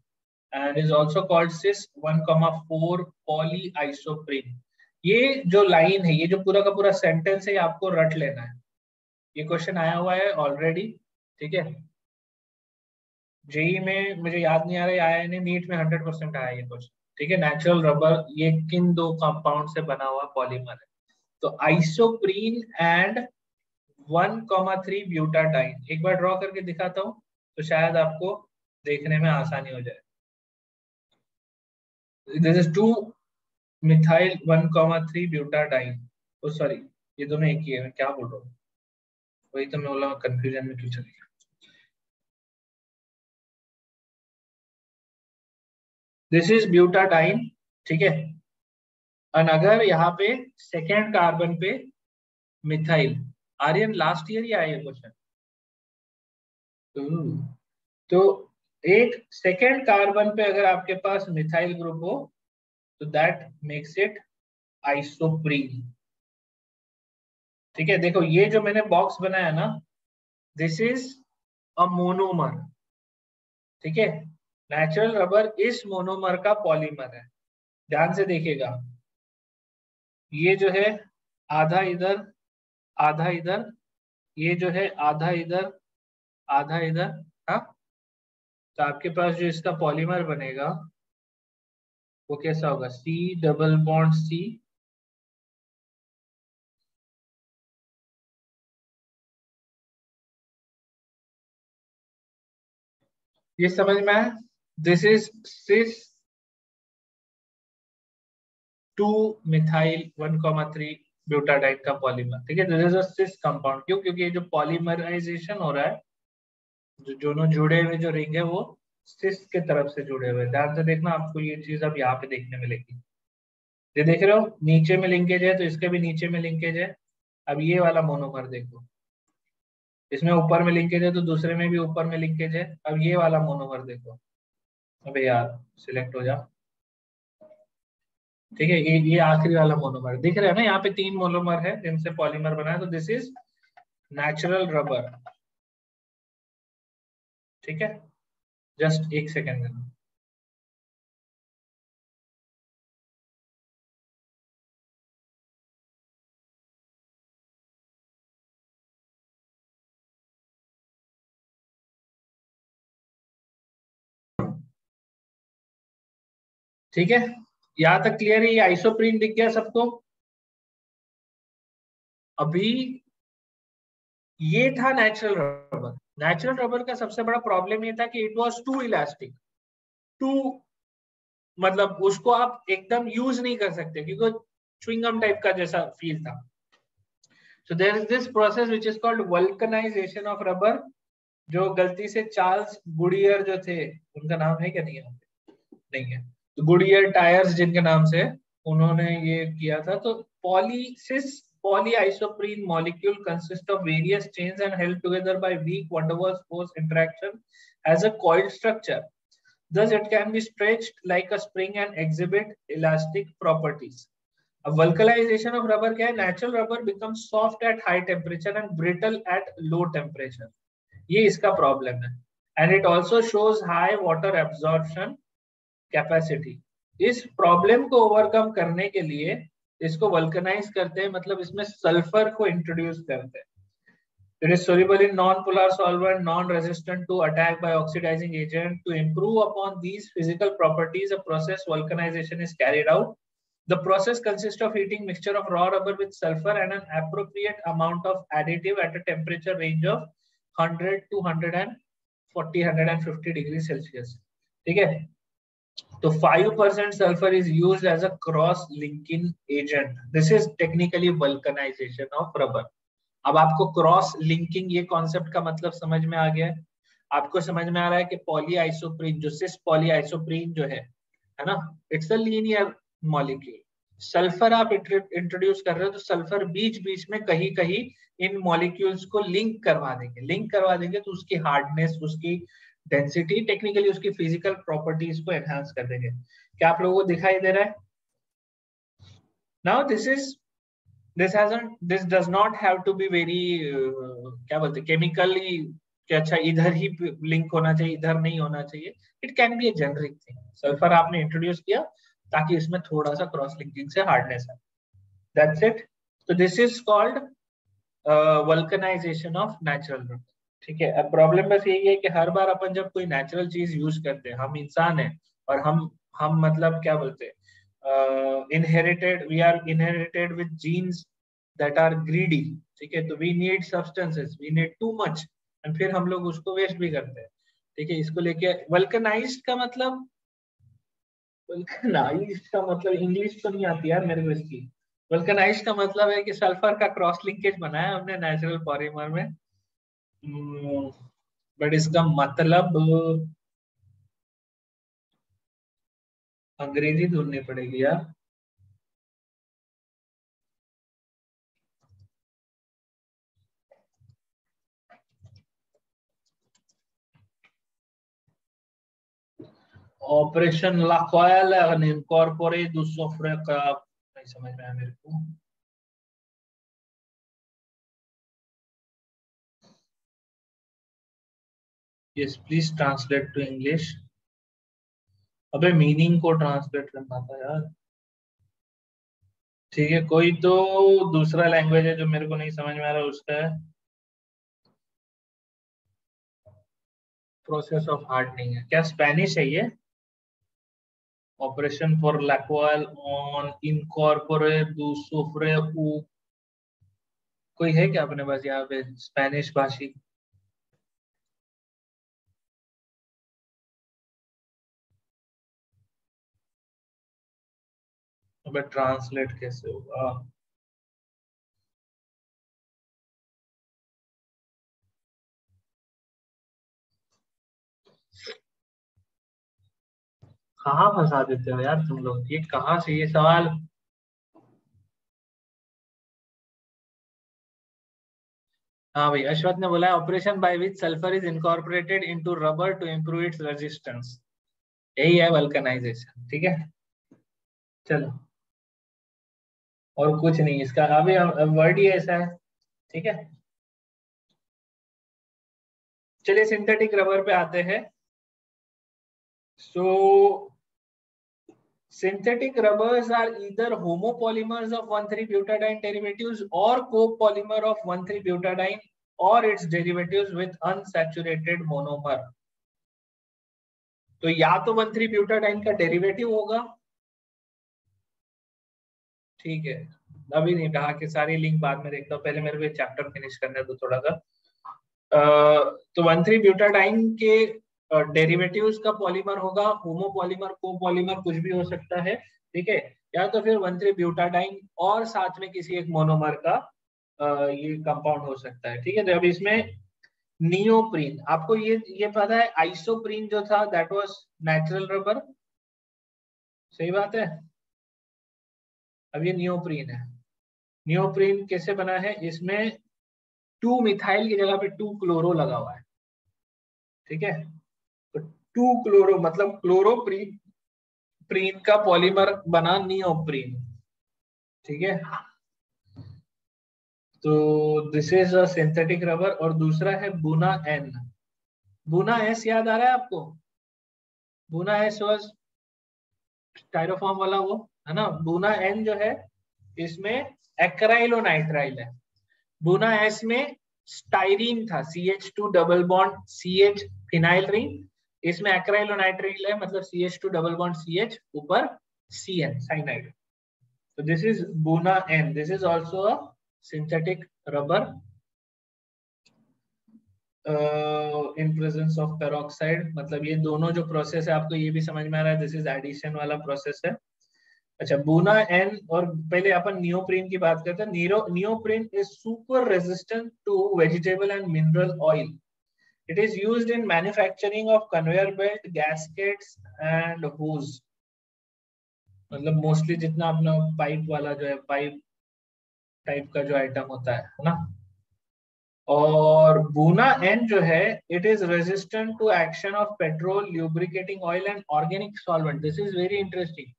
and is also called cis 1,4 polyisoprene. ये जो line है, ये जो पूरा का पूरा sentence है, ये आपको रट लेना है। ये क्वेश्चन आया हुआ है ऑलरेडी। ठीक है, जेई में मुझे याद नहीं आ रहा है आया नहीं, नीट में 100% आया ये क्वेश्चन। ठीक है, नेचुरल रबर ये किन दो कंपाउंड से बना हुआ पॉलीमर है? तो आइसोप्रीन एंड 1,3 ब्यूटाडाइन। एक बार ड्रॉ करके दिखाता हूँ तो शायद आपको देखने में आसानी हो जाए। This is 2 methyl 1,3 butadiene. Oh sorry, ये दोनों एक ही है, मैं क्या बोल रहा हूँ, वही तो मैं बोला, कंफ्यूजन में क्यों चले गया। This is butadiene. ठीक है, और अगर यहाँ पे सेकेंड कार्बन पे मिथाइल, आर्यन लास्ट ईयर ही आया क्वेश्चन। तो एक सेकेंड कार्बन पे अगर आपके पास मिथाइल ग्रुप हो तो दैट मेक्स इट आइसोप्रीन। ठीक है, देखो ये जो मैंने बॉक्स बनाया ना, दिस इज अ मोनोमर। ठीक है, नेचुरल रबर इस मोनोमर का पॉलीमर है। ध्यान से देखिएगा, ये जो है आधा इधर आधा इधर, ये जो है आधा इधर आधा इधर। हाँ, तो आपके पास जो इसका पॉलीमर बनेगा वो कैसा होगा? C डबल बॉन्ड C, ये समझ में आया? This is cis 2 methyl 1,3 butadiene का पॉलीमर। ठीक है, this is a cis compound. क्यों? क्योंकि ये जो पॉलीमराइजेशन हो रहा है, जो दोनों जुड़े हुए जो रिंग है वो सिस के तरफ से जुड़े हुए। ध्यान से देखना, आपको ये चीज अब यहाँ पे देखने मिलेगी। ये देख रहे हो, नीचे में लिंकेज है तो इसके भी नीचे में लिंकेज है। अब ये वाला मोनोमर देखो, इसमें ऊपर में लिंकेज है तो दूसरे में भी ऊपर में लिंकेज है। अब ये वाला मोनोमर देखो, अबे यार सिलेक्ट हो जा। ठीक है, ये आखिरी वाला मोनोमर दिख रहा है ना, यहाँ पे 3 मोनोमर है जिनसे पॉलीमर बना है। तो दिस इज नेचुरल रबर। ठीक है, जस्ट एक सेकेंड में। ठीक है, यहाँ तक क्लियर है? ये आइसोप्रीन दिख गया सबको? अभी ये था नेचुरल रबर। नेचुरल रबर का सबसे बड़ा प्रॉब्लम ये था कि it was too elastic, too मतलब उसको आप एकदम यूज नहीं कर सकते क्योंकि च्युइंगम टाइप का जैसा फील था। So there is this process which is called vulcanization of rubber, जो गलती से चार्ल्स गुडियर जो थे, उनका नाम है क्या? नहीं है, नहीं है, तो गुडियर टायर्स जिनके नाम से, उन्होंने ये किया था। तो पॉलीसिस polyisoprene molecule consists of various chains and held together by weak van der Waals force interaction as a coiled structure. Thus, it can be stretched like a spring and exhibit elastic properties. अब vulcanization of rubber क्या है? Natural rubber become soft at high temperature and brittle at low temperature, ये इसका problem है। And it also shows high water absorption capacity. इस problem को overcome करने के लिए इसको वल्कनाइज करते हैं, मतलब इसमें सल्फर को इंट्रोड्यूस करते हैं। It is soluble in non-polar solvent, non-resistant to attack by oxidizing agent. To improve upon these physical properties, a process vulcanization is carried out. The process consists of heating mixture of raw rubber with sulfur and an appropriate amount of additive at a temperature range of 100 to 140-150 degrees Celsius. ठीक है? तो 5% sulfur is used as a cross-linking agent. This is technically vulcanization of rubber. अब आपको cross linking ये concept का मतलब समझ में आ गया है? आपको समझ में आ रहा है कि पॉली आइसोप्रीन जो सिस पॉली आइसोप्रीन जो है ना, it's a linear molecule. Sulphur आप इंट्रोड्यूस कर रहे हो तो सल्फर बीच बीच में कहीं कहीं इन मॉलिक्यूल्स को लिंक करवा देंगे तो उसकी हार्डनेस, उसकी डेंसिटी, टेक्निकली उसकी फिजिकल प्रॉपर्टीज को एनहांस कर देंगे। क्या आप लोगों को दिखाई दे रहा है? Now this does not have to be very क्या बोलते हैं केमिकली कि अच्छा इधर ही लिंक होना चाहिए, इधर नहीं होना चाहिए। It can be a generic thing. Sulphur आपने इंट्रोड्यूस किया ताकि इसमें थोड़ा सा क्रॉस लिंकिंग से हार्डनेस है, दैट्स इट। तो this is called vulcanization of natural rubber. ठीक है, अब प्रॉब्लम बस यही है कि हर बार अपन जब कोई नेचुरल चीज यूज करते हैं, हम इंसान हैं और हम मतलब क्या बोलते हैं, we are inherited with genes that are greedy. ठीक है, तो we need substances, we need too much, and फिर हम लोग उसको वेस्ट भी करते हैं। ठीक है, इसको लेके वल्कनाइज्ड का मतलब, वल्कनाइज्ड का मतलब इंग्लिश तो नहीं आती यार मेरे को इसकी। वल्कनाइज्ड का मतलब है कि सल्फर का क्रॉस लिंकेज बनाया हमने नेचुरल पॉलीमर में, बट इसका मतलब अंग्रेजी ढूंढनी पड़ेगी यार। ऑपरेशन लाक्वायल इनकॉर्पोरेट दूसरे का नहीं समझ में आया मेरे को। Yes please translate to English. अबे मीनिंग को ट्रांसलेट करना था यार। ठीक है, कोई तो दूसरा लैंग्वेज है जो मेरे को नहीं समझ में आ रहा, उसका है प्रोसेस ऑफ हार्डनिंग है क्या? स्पेनिश है ये? ऑपरेशन फॉर लैक्वायल ऑन इनकॉर्पोरेट दू सोफ्रे उ, कोई है क्या अपने पास यहाँ पे स्पेनिश भाषी? अबे ट्रांसलेट कैसे होगा? कहाँ फंसा देते हो यार तुम लोग, ये कहाँ से ये सवाल? हाँ भाई, अश्वथ ने बोला operation by which sulphur is incorporated into rubber to improve its resistance, यही है वल्कनाइजेशन। ठीक है, चलो और कुछ नहीं इसका, अभी वर्ड ही ऐसा है। ठीक है, चलिए सिंथेटिक रबर पे आते हैं। सो synthetic rubbers are either homopolymers of 1,3-butadiene derivatives or copolymer of 1,3-butadiene or its derivatives with unsaturated monomer। तो या तो 1,3-ब्यूटाडाइन का डेरिवेटिव होगा, ठीक है, अभी नहीं कहा कि सारी लिंक बाद में देखता हूँ, पहले मेरे को चैप्टर फिनिश करने दो थोड़ा सा। तो 1,3-ब्यूटाडाइन के डेरिवेटिव्स का पॉलीमर होगा होमोपॉलीमर, कोपॉलीमर कुछ भी हो सकता है। ठीक है, या तो फिर 1,3-ब्यूटाडाइन और साथ में किसी एक मोनोमर का ये कंपाउंड हो सकता है। ठीक है, तो अब इसमें नियोप्रीन, आपको ये पता है आइसोप्रीन जो था दैट वाज नेचुरल रबर, सही बात है। अब ये नियोप्रीन है। नियोप्रीन कैसे बना है? इसमें 2 मिथाइल की जगह पे 2 क्लोरो लगा हुआ है। ठीक है, तो 2 क्लोरो मतलब क्लोरोप्रीन, प्रीन का पॉलीमर बना नियोप्रीन। ठीक है, तो this is a synthetic rubber. और दूसरा है बुना एन। बुना एस याद आ रहा है आपको? बुना एस वाज स्टाइरोफॉर्म वाला वो, है ना। बुना एन जो है इसमें एक्राइलोनाइट्राइल है। बुना एस में स्टाइरीन था, CH2 double bond CH phenyl ring. इसमें एक्राइलोनाइट्राइल है, मतलब CH2 डबल बॉन्ड CH ऊपर CN cyanide. So this is Buna N. This is also a synthetic rubber in presence of peroxide. मतलब ये दोनों जो प्रोसेस है आपको ये भी समझ में आ रहा है, दिस इज एडिशन वाला प्रोसेस है। अच्छा, बुना एन। और पहले अपन नियोप्रीन की बात करते हैं। Neoprene is super resistant to vegetable and mineral oil. It is used in manufacturing of conveyor belt, gaskets and hose. मतलब मोस्टली जितना अपना पाइप वाला जो है, पाइप टाइप का जो आइटम होता है ना। और बुना एन जो है it is resistant to action of petrol, lubricating oil and organic solvent. This is very interesting.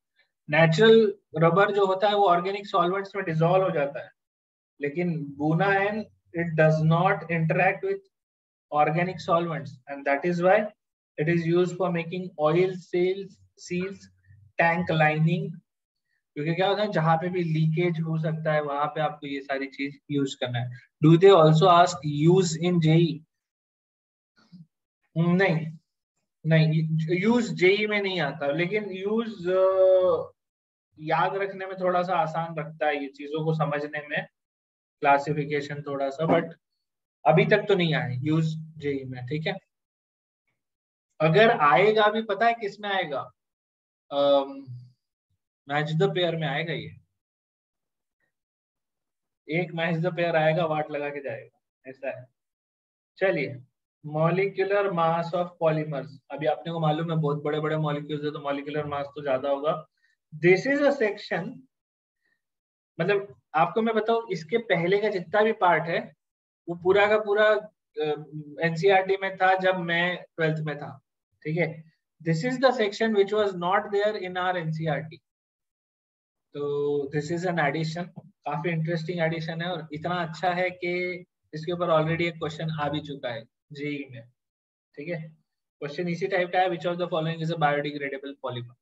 Natural rubber जो होता है वो ऑर्गेनिक सॉल्वेंट्स में डिसॉल्व हो जाता है, लेकिन Buna N it does not interact with organic solvents, and that is why it is used for making oil seals, tank lining। क्योंकि क्या होता है, जहां पे भी लीकेज हो सकता है वहां पे आपको ये सारी चीज यूज करना है। Do they also ask use in JEE? नहीं, नहीं यूज जेई में नहीं आता, लेकिन यूज याद रखने में थोड़ा सा आसान रखता है, ये चीजों को समझने में क्लासिफिकेशन थोड़ा सा, बट अभी तक तो नहीं आए यूज जेई में। ठीक है, अगर आएगा भी पता है किस में आएगा? मैच द पेयर में आएगा ये। एक मैच द पेयर आएगा, वाट लगा के जाएगा, ऐसा है। चलिए, मॉलिक्यूलर मास ऑफ पॉलीमर्स। अभी आपने को मालूम है बहुत बड़े बड़े मॉलिक्यूल्स है तो मॉलिक्यूलर मास तो ज्यादा होगा। दिस इज अ सेक्शन, मतलब आपको मैं बताऊं, इसके पहले का जितना भी पार्ट है वो पूरा का पूरा एनसीईआरटी में था जब मैं 12th में था। ठीक है, this is the section which was not there in our NCERT. तो दिस इज एन एडिशन, काफी इंटरेस्टिंग एडिशन है, और इतना अच्छा है कि इसके ऊपर ऑलरेडी एक क्वेश्चन आ भी चुका है जेई में। ठीक है, क्वेश्चन इसी टाइप का है, which of the following is a biodegradable polymer.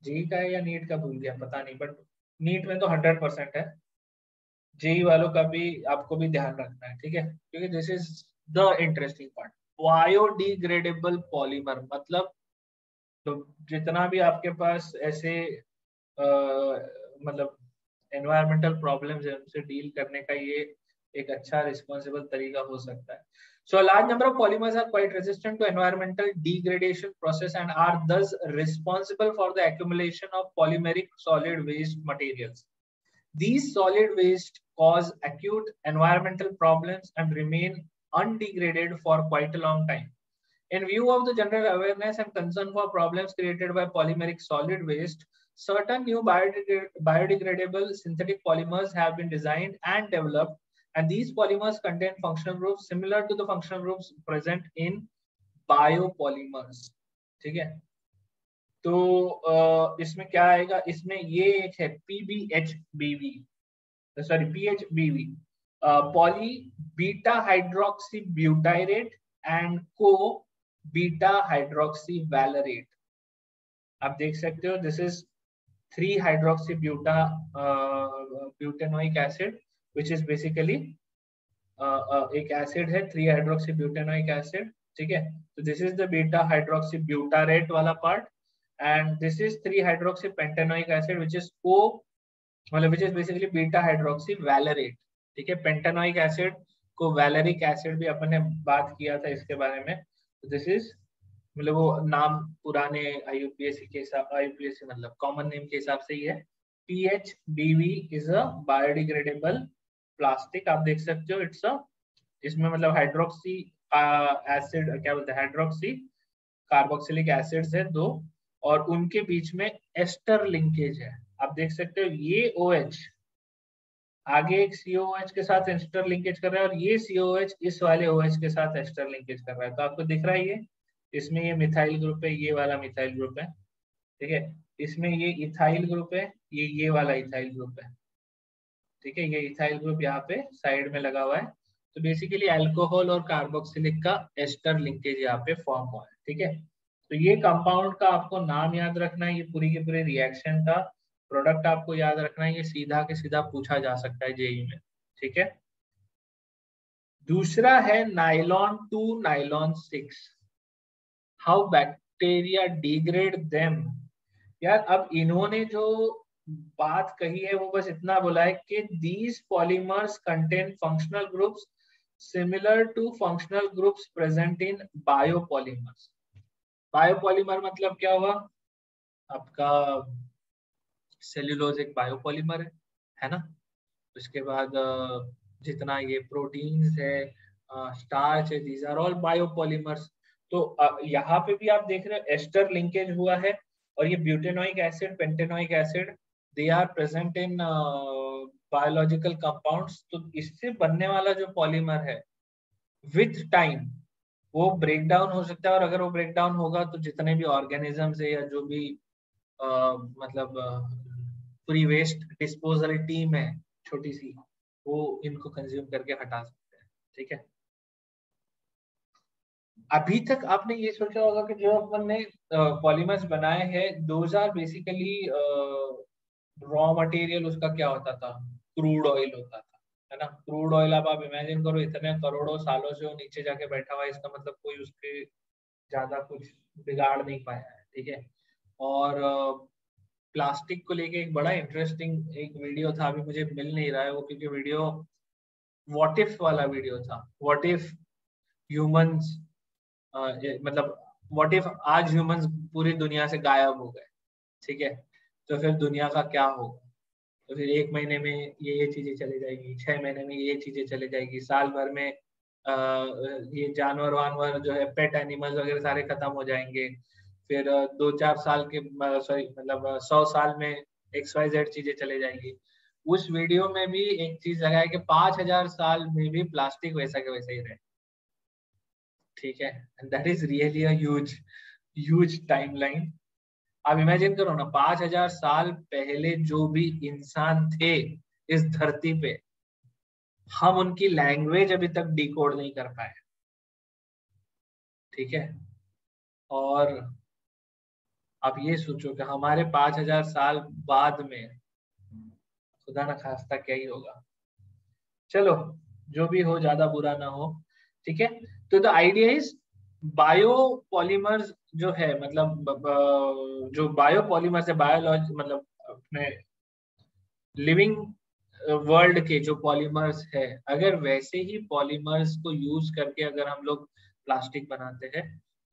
JEE का है या नीट का भूल गया, पता नहीं, बट नीट में तो 100% है। जेई वालों का भी आपको भी ध्यान रखना है, ठीक है, क्योंकि this is the interesting part. Biodegradable polymer मतलब तो जितना भी आपके पास ऐसे मतलब एनवायरमेंटल प्रॉब्लम्स है उनसे डील करने का ये एक अच्छा रिस्पॉन्सिबल तरीका हो सकता है। So a large number of polymers are quite resistant to environmental degradation process and are thus responsible for the accumulation of polymeric solid waste materials. These solid waste cause acute environmental problems and remain undegraded for quite a long time. In view of the general awareness and concern for problems created by polymeric solid waste, certain new biodegradable synthetic polymers have been designed and developed, and these polymers contain functional groups similar to the functional groups present in biopolymers। ठीक है, तो इसमें क्या आएगा, इसमें ये एक है PBHBV, sorry PHBV, poly beta hydroxy butyrate and co beta hydroxy valerate. आप देख सकते हो this is 3 hydroxy buta butanoic acid which is basically एक एसिड है 3 हाइड्रोक्सी ब्यूटेनोइक एसिड। ठीक है, तो this is the beta hydroxy butyrate वाला part, and this is 3 hydroxy pentanoic acid which is co मतलब which is basically beta hydroxy valerate. ठीक है, pentanoic acid को वैलेरिक एसिड भी अपन ने बात किया था इसके बारे में। दिस इज मतलब वो नाम पुराने आईयूपीएससी के हिसाब, आईयूपीएससी मतलब कॉमन नेम के हिसाब से ही है। PHBV is a biodegradable plastic. आप देख सकते हो इट्स अ, इसमें मतलब हाइड्रोक्सी एसिड क्या बोलते हैं, हाइड्रोक्सी कार्बोक्सिलिक एसिड्स है 2, और उनके बीच में एस्टर लिंकेज है। आप देख सकते हो ये OH आगे एक COOH के साथ एस्टर लिंकेज कर रहा है, और ये COOH इस वाले OH के साथ एस्टर लिंकेज कर रहा है। तो आपको दिख रहा है ये, इसमें ये मिथाइल ग्रुप है, ये वाला मिथाइल ग्रुप है। ठीक है। इसमें ये इथाइल ग्रुप है, ये वाला इथाइल ग्रुप है, ठीक है। ये इथाइल ग्रुप यहाँ पे साइड में लगा हुआ है। तो बेसिकली अल्कोहल और कार्बोक्सिलिक का एस्टर लिंकेज यहाँ पे फॉर्म हुआ है, ठीक है। तो ये कंपाउंड का आपको नाम याद रखना है, ये पूरी के पूरे रिएक्शन का प्रोडक्ट आपको याद रखना है, ये सीधा के सीधा पूछा जा सकता है जेई में, ठीक है। दूसरा है nylon 2 nylon 6, how bacteria degrade them. यार अब इन्होंने जो बात कही है वो बस इतना बोला है कि these polymers contain functional groups similar to functional groups present in biopolymers। Biopolymer मतलब क्या हुआ आपका, सेल्यूलोज एक बायोपॉलीमर है ना। उसके बाद जितना ये प्रोटीन्स है, स्टार्च है, दीज आर ऑल बायोपॉलीमर्स। तो यहाँ पे भी आप देख रहे हो एस्टर लिंकेज हुआ है, और ये butanoic acid, pentanoic acid, they are present in biological compounds. तो इससे बनने वाला जो पॉलीमर है विथ टाइम वो ब्रेक डाउन हो सकता है, और अगर वो ब्रेक डाउन होगा तो जितने भी ऑर्गेनिजम्स है या जो भी मतलब पूरी वेस्ट डिस्पोजल टीम है छोटी सी, वो इनको कंज्यूम करके हटा सकते हैं, ठीक है। अभी तक आपने ये सोचा होगा कि जो अपन ने पॉलीमर्स बनाए हैं those are basically raw material, उसका क्या होता था, क्रूड ऑयल होता था, है ना। क्रूड ऑयल अब आप इमेजिन करो इतने करोड़ों सालों से वो नीचे जाके बैठा हुआ है, इसका मतलब कोई उसके ज्यादा कुछ बिगाड़ नहीं पाया है, ठीक है। और प्लास्टिक को लेके एक बड़ा इंटरेस्टिंग एक वीडियो था, अभी मुझे मिल नहीं रहा है वो, क्योंकि वीडियो व्हाट इफ वाला वीडियो था। व्हाट इफ ह्यूमंस मतलब व्हाट इफ आज ह्यूमंस पूरी दुनिया से गायब हो गए, ठीक है, तो फिर दुनिया का क्या होगा। तो फिर 1 महीने में ये चीजें चली जाएगी, 6 महीने में ये चीजें चली जाएगी, साल भर में ये जानवर वानवर जो है पेट एनिमल्स वगैरह सारे खत्म हो जाएंगे। फिर 2-4 साल के सॉरी मतलब 100 साल में XYZ चीजें चले जाएंगी। उस वीडियो में भी एक चीज लगाया कि 5000 साल में भी प्लास्टिक वैसा के वैसा ही रहे, ठीक है। And that is really a huge huge timeline. आप इमेजिन करो ना, 5000 साल पहले जो भी इंसान थे इस धरती पे, हम उनकी लैंग्वेज अभी तक डिकोड नहीं कर पाए, ठीक है। और आप ये सोचो कि हमारे 5000 साल बाद में खुदा ना खास्ता क्या ही होगा। चलो जो भी हो ज्यादा बुरा ना हो, ठीक है। तो द आइडिया इज बायोपॉलीमर्स जो है मतलब जो बायोपॉलीमर्स है, बायोलॉजी मतलब अपने लिविंग वर्ल्ड के जो पॉलीमर्स है, अगर वैसे ही पॉलीमर्स को यूज करके अगर हम लोग प्लास्टिक बनाते हैं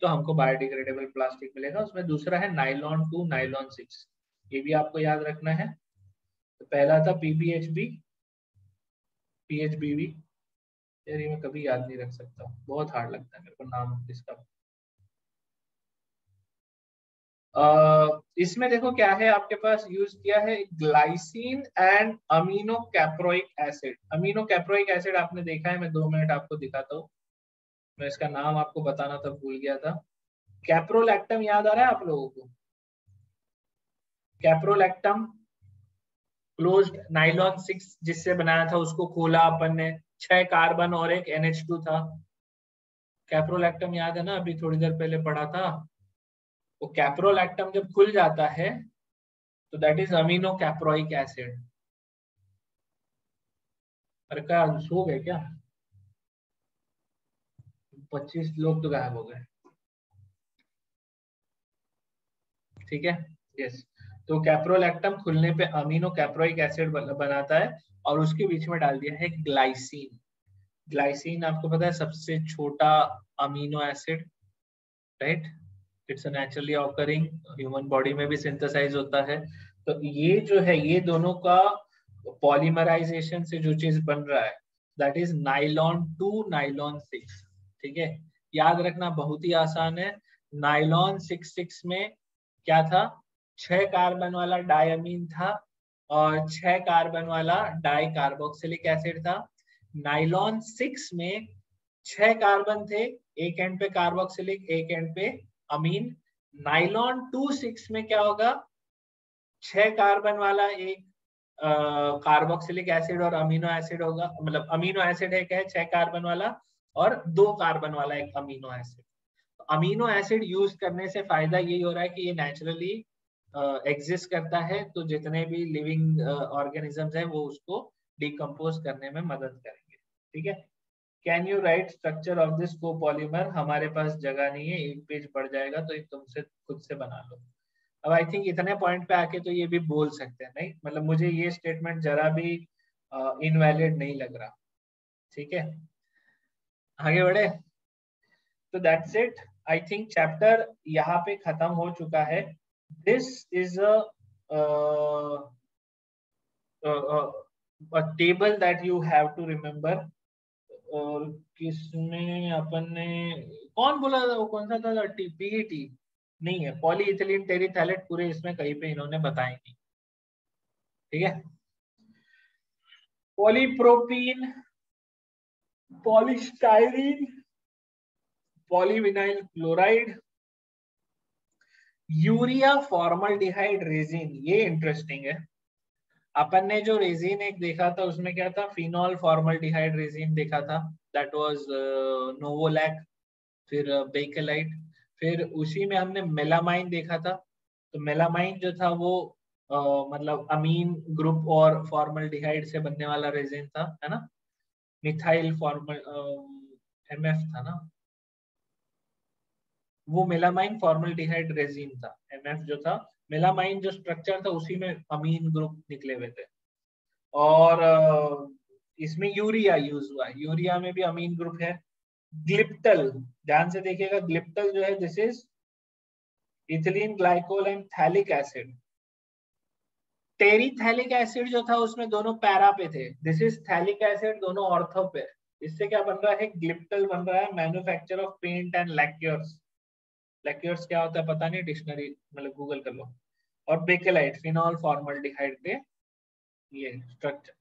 तो हमको बायोडिग्रेडेबल प्लास्टिक मिलेगा। उसमें दूसरा है नाइलॉन 2 नाइलॉन 6, ये भी आपको याद रखना है। तो पहला था PBHB, PHBV, यार ये मैं कभी याद नहीं रख सकता, बहुत हार्ड लगता है मेरे को नाम इसका। इसमें देखो क्या है, आपके पास यूज किया है glycine and amino caproic acid. Amino caproic acid आपने देखा है, मैं 2 मिनट आपको दिखाता हूँ, मैं इसका नाम आपको बताना था भूल गया था। कैप्रोलैक्टम याद आ रहा है आप लोगों को, कैप्रोलैक्टम क्लोज्ड नाइलॉन 6 जिससे बनाया था, उसको खोला अपन ने, 6 कार्बन और एक NH2 था। कैप्रोलैक्टम याद है ना, अभी थोड़ी देर पहले पढ़ा था। वो कैप्रोलैक्टम जब खुल जाता है तो that is amino caproic acid. अरे क्या सो गए क्या, 25 लोग तो गायब हो गए, ठीक है। यस, तो कैप्रोलैक्टम खुलने पे अमीनो कैप्रोइक एसिड बनाता है, और उसके बीच में डाल दिया है ग्लाइसिन। ग्लाइसिन आपको पता है सबसे छोटा amino acid, right. It's a naturally occurring, human body में भी सिंथेसाइज होता है। तो ये जो है ये दोनों का पॉलीमराइजेशन से जो चीज बन रहा है दैट इज नाइलॉन 2 नाइलॉन 6, ठीक है। याद रखना बहुत ही आसान है। नाइलॉन 6 में क्या था, 6 कार्बन वाला डायमीन था और 6 कार्बन वाला डाई कार्बोक्सिलिक एसिड था। नाइलॉन 6 में 6 कार्बन थे, एक एंड पे कार्बोक्सिलिक एक एंड पे अमीन, नाइलॉन 2,6 में क्या होगा, 6 कार्बन वाला एक कार्बोक्सिलिक एसिड और अमीनो एसिड होगा, मतलब अमीनो एसिड है क्या है 6 कार्बन वाला, और 2 कार्बन वाला एक amino acid. Amino acid use करने से फायदा यही हो रहा है कि ये नेचुरली एग्जिस्ट करता है, तो जितने भी लिविंग ऑर्गेनिजम्स हैं वो उसको डिकम्पोज करने में मदद करेंगे। ठीक है, can you right structure of this copolymer, हमारे पास जगह नहीं है, एक पेज बढ़ जाएगा तो तुमसे खुद से बना लो। अब आई थिंक इतने पॉइंट पे आके तो ये भी बोल सकते हैं, नहीं मतलब मुझे ये स्टेटमेंट जरा भी इनवैलिड नहीं लग रहा। ठीक है, आगे बढ़े। तो that's it, I think chapter यहाँ पे खत्म हो चुका है। This is a table that you have to remember। और किसमें अपन ने, कौन बोला था वो, कौन सा था, पीईटी नहीं है, पॉलीइथिलीन टेरिथैलेट पूरे इसमें कहीं पे इन्होंने बताए नहीं। ठीक है, polypropene, polystyrene, polyvinyl chloride, urea formaldehyde resin. ये इंटरेस्टिंग है। अपन ने जो रेजिन एक देखा था उसमें क्या था, फिनॉल फॉर्मल्डिहाइड रेजिन देखा था, दैट वाज नोवोलैक। फिर बेकेलाइट, फिर उसी में हमने मेलामाइन देखा था। तो मेलामाइन जो था वो मतलब अमीन ग्रुप और फॉर्मल्डिहाइड से बनने वाला रेजिन था, है ना। मिथाइल फॉर्मल एमएफ था ना, वो मेलामाइन फॉर्मल्डिहाइड रेजिन था। एमएफ जो था, मेलामाइन जो स्ट्रक्चर था उसी में अमीन ग्रुप निकले हुए थे। और इसमें यूरिया यूज हुआ है, यूरिया में भी अमीन ग्रुप है। ग्लिप्टल, ध्यान से देखिएगा, ग्लिप्टल जो है this is ethylene glycol and phthalic acid. Terephthalic acid जो था उसमें दोनों पैरा पे थे, दिस इज थैलिक एसिड, दोनों ऑर्थो पे। इससे क्या बन रहा है, ग्लिप्टल बन रहा है, मैन्युफैक्चर ऑफ पेंट एंड लैक्योर्स। लैक्योर्स क्या होता है पता नहीं, डिक्शनरी मतलब गूगल कर लो। और बेकेलाइट, फिनॉल फॉर्मल्डिहाइड पे ये स्ट्रक्चर।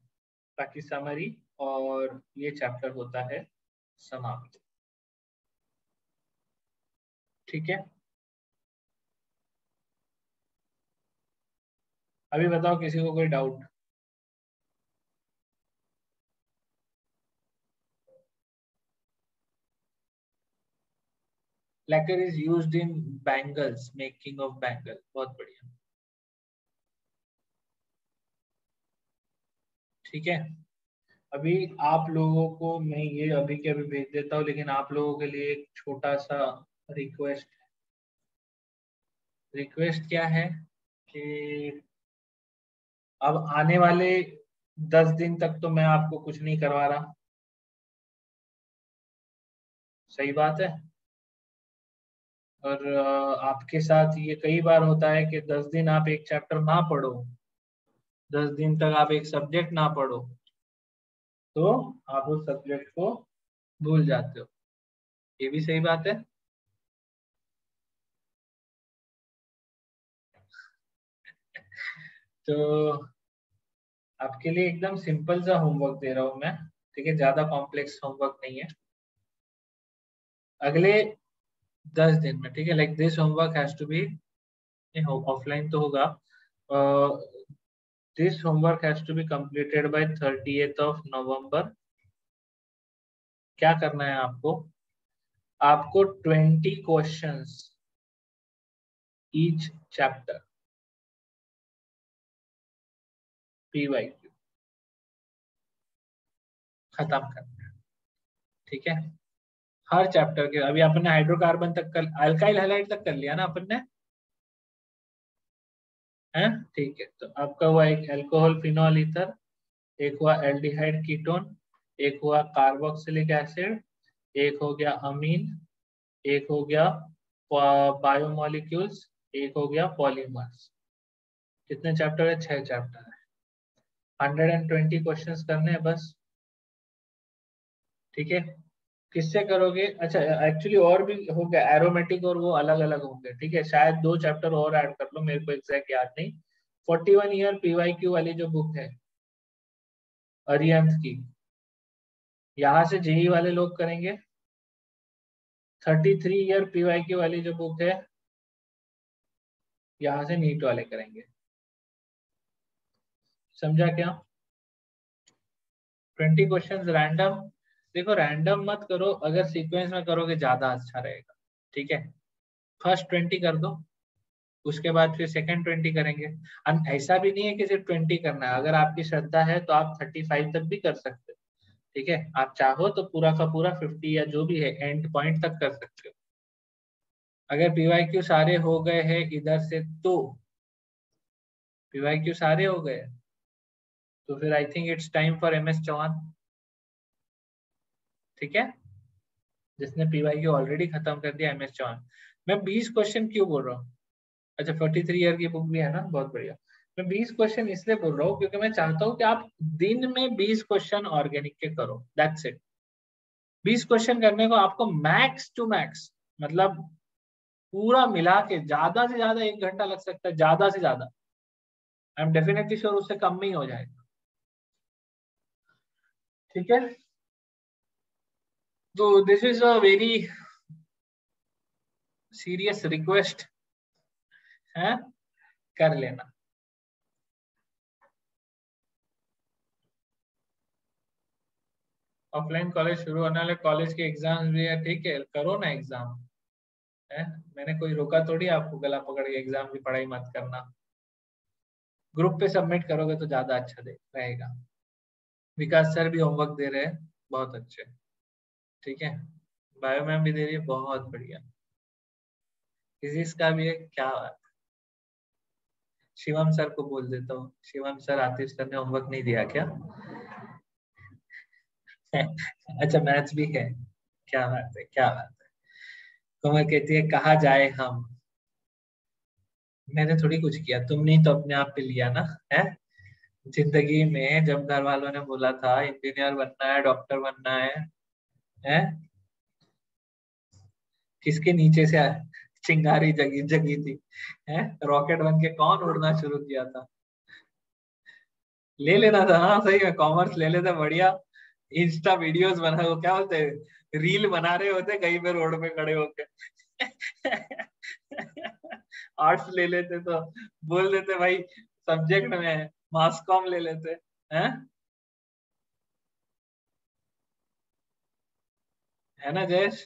बाकी समरी और ये चैप्टर होता है समाप्त। ठीक है, अभी बताओ किसी को कोई doubt. Lacquer is used in bangles, making of bangle, बहुत बढ़िया। ठीक है, अभी आप लोगों को मैं ये अभी के अभी भेज देता हूँ, लेकिन आप लोगों के लिए एक छोटा सा रिक्वेस्ट। रिक्वेस्ट क्या है कि अब आने वाले 10 दिन तक तो मैं आपको कुछ नहीं करवा रहा, सही बात है। और आपके साथ ये कई बार होता है कि 10 दिन आप एक चैप्टर ना पढ़ो, 10 दिन तक आप एक सब्जेक्ट ना पढ़ो, तो आप उस सब्जेक्ट को भूल जाते हो। ये भी सही बात है। तो आपके लिए एकदम सिंपल सा होमवर्क दे रहा हूँ मैं, ठीक है, ज्यादा कॉम्प्लेक्स होमवर्क नहीं है। अगले 10 दिन में, ठीक है, like this homework has to be, offline तो होगा, this homework has to be completed by 30th of November। क्या करना है आपको, आपको 20 क्वेश्चंस ईच चैप्टर, PYQ खत्म करना है। ठीक है, हर चैप्टर के, अभी अपन ने हाइड्रोकार्बन तक कर, अल्काइल हैलाइड तक कर लिया ना अपन ने, है। ठीक है, तो आपका हुआ एक अल्कोहल फिनॉल ईथर, एक हुआ एल्डिहाइड कीटोन, एक हुआ कार्बोक्सिलिक एसिड, एक हो गया अमीन, एक हो गया बायोमोलिक्यूल्स, एक हो गया पॉलीमर्स। कितने चैप्टर है, 6 चैप्टर है। 120 क्वेश्चंस करने हैं बस। ठीक है, किससे करोगे, अच्छा एक्चुअली और भी हो गया, एरोमेटिक और वो अलग अलग होंगे। ठीक है, शायद 2 चैप्टर और ऐड कर लो, मेरे को एग्जैक्ट याद नहीं। 41 ईयर PYQ वाली जो बुक है अरिहंत की, यहाँ से जेई वाले लोग करेंगे। 33 ईयर PYQ वाली जो बुक है यहाँ से नीट वाले करेंगे, समझा क्या? 20 क्वेश्चन रैंडम। देखो रैंडम मत करो, अगर सीक्वेंस में करोगे ज्यादा अच्छा रहेगा, ठीक है? फर्स्ट 20 कर दो, उसके बाद फिर सेकंड 20 करेंगे। ऐसा भी नहीं है कि सिर्फ 20 करना है, अगर आपकी श्रद्धा है तो आप 35 तक भी कर सकते हो, ठीक है? आप चाहो तो पूरा का पूरा 50 या जो भी है एंड पॉइंट तक कर सकते हो। अगर पीवाईक्यू सारे हो गए हैं इधर से, तो पीवाईक्यू सारे हो गए तो फिर I think it's time for MS Chauhan, ठीक है? जिसने पीवाईक्यू ऑलरेडी खत्म कर दिया, एमएस चौहान। मैं 20 क्वेश्चन क्यों बोल रहा हूँ? अच्छा 43 ईयर की बुक भी है ना, बहुत बढ़िया। मैं 20 क्वेश्चन इसलिए बोल रहा हूँ क्योंकि मैं चाहता हूँ कि आप दिन में 20 क्वेश्चन ऑर्गेनिक के करो, दैट्स इट। 20 क्वेश्चन करने को आपको मैक्स टू मैक्स, मतलब पूरा मिला के ज्यादा से ज्यादा 1 घंटा लग सकता है, ज्यादा से ज्यादा। आई एम डेफिनेटली श्योर उससे कम में ही हो जाएगा, ठीक है? तो this is a very serious request है, कर लेना। ऑफलाइन कॉलेज शुरू होने वाले, कॉलेज के एग्जाम भी है, ठीक है? करो ना एग्जाम, है? मैंने कोई रोका थोड़ी आपको गला पकड़ के एग्जाम की पढ़ाई मत करना। ग्रुप पे सबमिट करोगे तो ज्यादा अच्छा दे रहेगा। विकास सर भी होमवर्क दे रहे हैं, बहुत अच्छे, ठीक है? बायो मैम भी दे रही है, बहुत बढ़िया। फिजिक्स का भी है, क्या बात। शिवम सर को बोल देता हूँ, शिवम सर आतिश सर ने होमवर्क नहीं दिया क्या? अच्छा मैथ्स भी है, क्या बात है, क्या बात है। कोमल कहती है कहा जाए हम, मैंने थोड़ी कुछ किया, तुमने ही तो अपने आप पे लिया ना, है? जिंदगी में जब घर वालों ने बोला था इंजीनियर बनना है, डॉक्टर बनना है? किसके नीचे से चिंगारी जगी जगी थी, है? रॉकेट बन के कौन उड़ना शुरू किया था? ले लेना था, हाँ सही है, कॉमर्स ले लेते बढ़िया। इंस्टा वीडियोस बना, वो क्या बोलते हैं, रील बना रहे होते कहीं पे रोड पे खड़े होके। आर्ट्स ले लेते तो बोल देते भाई सब्जेक्ट में मास कॉम ले लेते, हैं? है ना जयेश?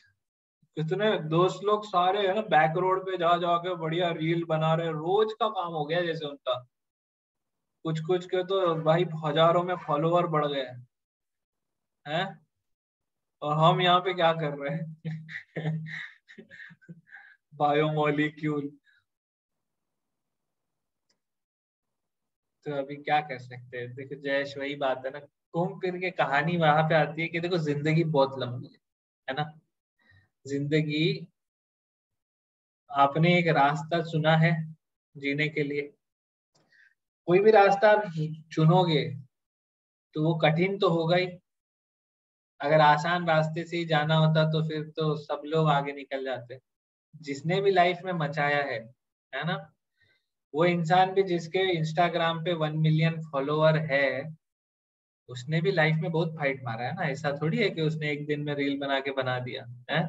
कितने दोस्त लोग सारे है ना बैक रोड पे जा जाके बढ़िया रील बना रहे, रोज का काम हो गया जैसे उनका। कुछ कुछ के तो भाई हजारों में फॉलोवर बढ़ गए हैं। और हम यहाँ पे क्या कर रहे हैं? बायोमोलिक्यूल। तो अभी क्या कर सकते हैं? देखो जयेश, वही बात है ना, घूम फिर के कहानी वहां पे आती है कि देखो जिंदगी बहुत लंबी है ना? जिंदगी, आपने एक रास्ता चुना है जीने के लिए, कोई भी रास्ता आप चुनोगे तो वो कठिन तो होगा ही। अगर आसान रास्ते से ही जाना होता तो फिर तो सब लोग आगे निकल जाते। जिसने भी लाइफ में मचाया है ना? वो इंसान भी जिसके इंस्टाग्राम पे 1 मिलियन फॉलोवर है, उसने भी लाइफ में बहुत फाइट मारा है ना, ऐसा थोड़ी है कि उसने एक दिन में रील बना के बना दिया है।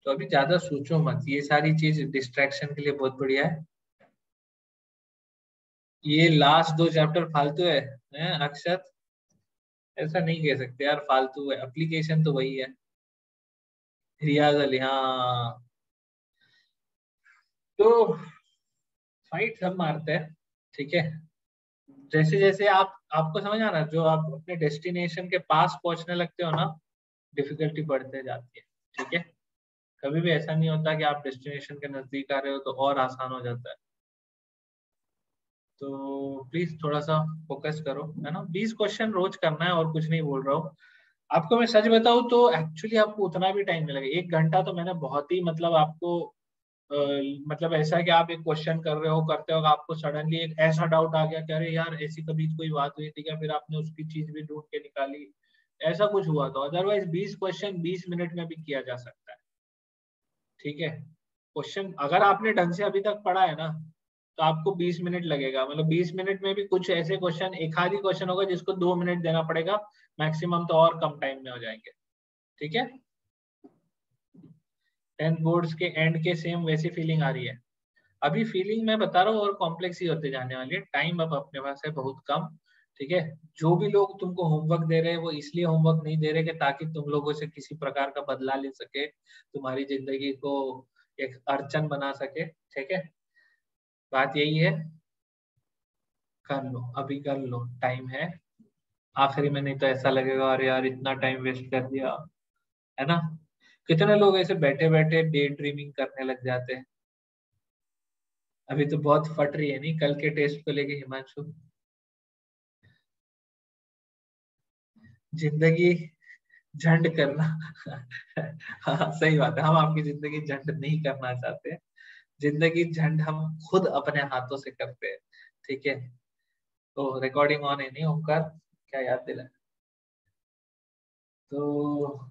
तो अभी ज्यादा सोचो मत, ये सारी चीज डिस्ट्रैक्शन के लिए बहुत बढ़िया है। ये लास्ट 2 चैप्टर फालतू है अक्षत? ऐसा नहीं कह सकते यार, फालतू है, एप्लीकेशन तो वही है। रियाज अली, हाँ। तो फाइट सब मारते हैं, ठीक है? जैसे जैसे आपको समझ आ रहा है, जो आप अपने डेस्टिनेशन के पास पहुंचने लगते हो ना, डिफिकल्टी बढ़ते जाती है, ठीक है? कभी भी ऐसा नहीं होता कि आप डेस्टिनेशन के नजदीक आ रहे हो तो और आसान हो जाता है। तो प्लीज थोड़ा सा फोकस करो, है ना? 20 क्वेश्चन रोज करना है, और कुछ नहीं बोल रहा हूँ। आपको मैं सच बताऊं तो एक्चुअली आपको उतना भी टाइम नहीं लगेगा, 1 घंटा तो मैंने बहुत ही, मतलब आपको अ, मतलब ऐसा है कि आप एक क्वेश्चन कर रहे हो, करते हो, आपको सडनली एक ऐसा डाउट आ गया कि अरे यार ऐसी कभी कोई बात हुई थी क्या, फिर आपने उसकी चीज भी ढूंढ के निकाली, ऐसा कुछ हुआ तो अदरवाइज 20 क्वेश्चन 20 मिनट में भी किया जा सकता है, ठीक है? क्वेश्चन अगर आपने ढंग से अभी तक पढ़ा है ना, तो आपको 20 मिनट लगेगा, मतलब 20 मिनट में भी कुछ ऐसे क्वेश्चन, एक आधी क्वेश्चन होगा जिसको 2 मिनट देना पड़ेगा मैक्सिमम, तो और कम टाइम में हो जाएंगे, ठीक है? 10th बोर्ड्स के एंड के सेम वैसी फीलिंग आ रही है। अभी फीलिंग मैं बता रहा हूँ और कॉम्प्लेक्स ही होते जाने वाली है, टाइम अब अपने पास है बहुत कम। ठीक है, जो भी लोग तुमको होमवर्क दे रहे हैं वो इसलिए होमवर्क नहीं दे रहे कि ताकि तुम लोगों से किसी प्रकार का बदला ले सके, तुम्हारी जिंदगी को एक अड़चन बना सके। ठीक है, बात यही है, कर लो अभी, कर लो, टाइम है आखिरी में, नहीं तो ऐसा लगेगा अरे यार इतना टाइम वेस्ट कर दिया, है ना। कितने लोग ऐसे बैठे बैठे डे ड्रीमिंग करने लग जाते हैं। अभी तो बहुत फट रही है नहीं कल के टेस्ट को लेके हिमांशु, जिंदगी झंड करना। हाँ सही बात है, हम आपकी जिंदगी झंड नहीं करना चाहते, जिंदगी झंड हम खुद अपने हाथों से करते हैं। ठीक है, तो रिकॉर्डिंग ऑन है नहीं ओमकार, क्या याद दिला। तो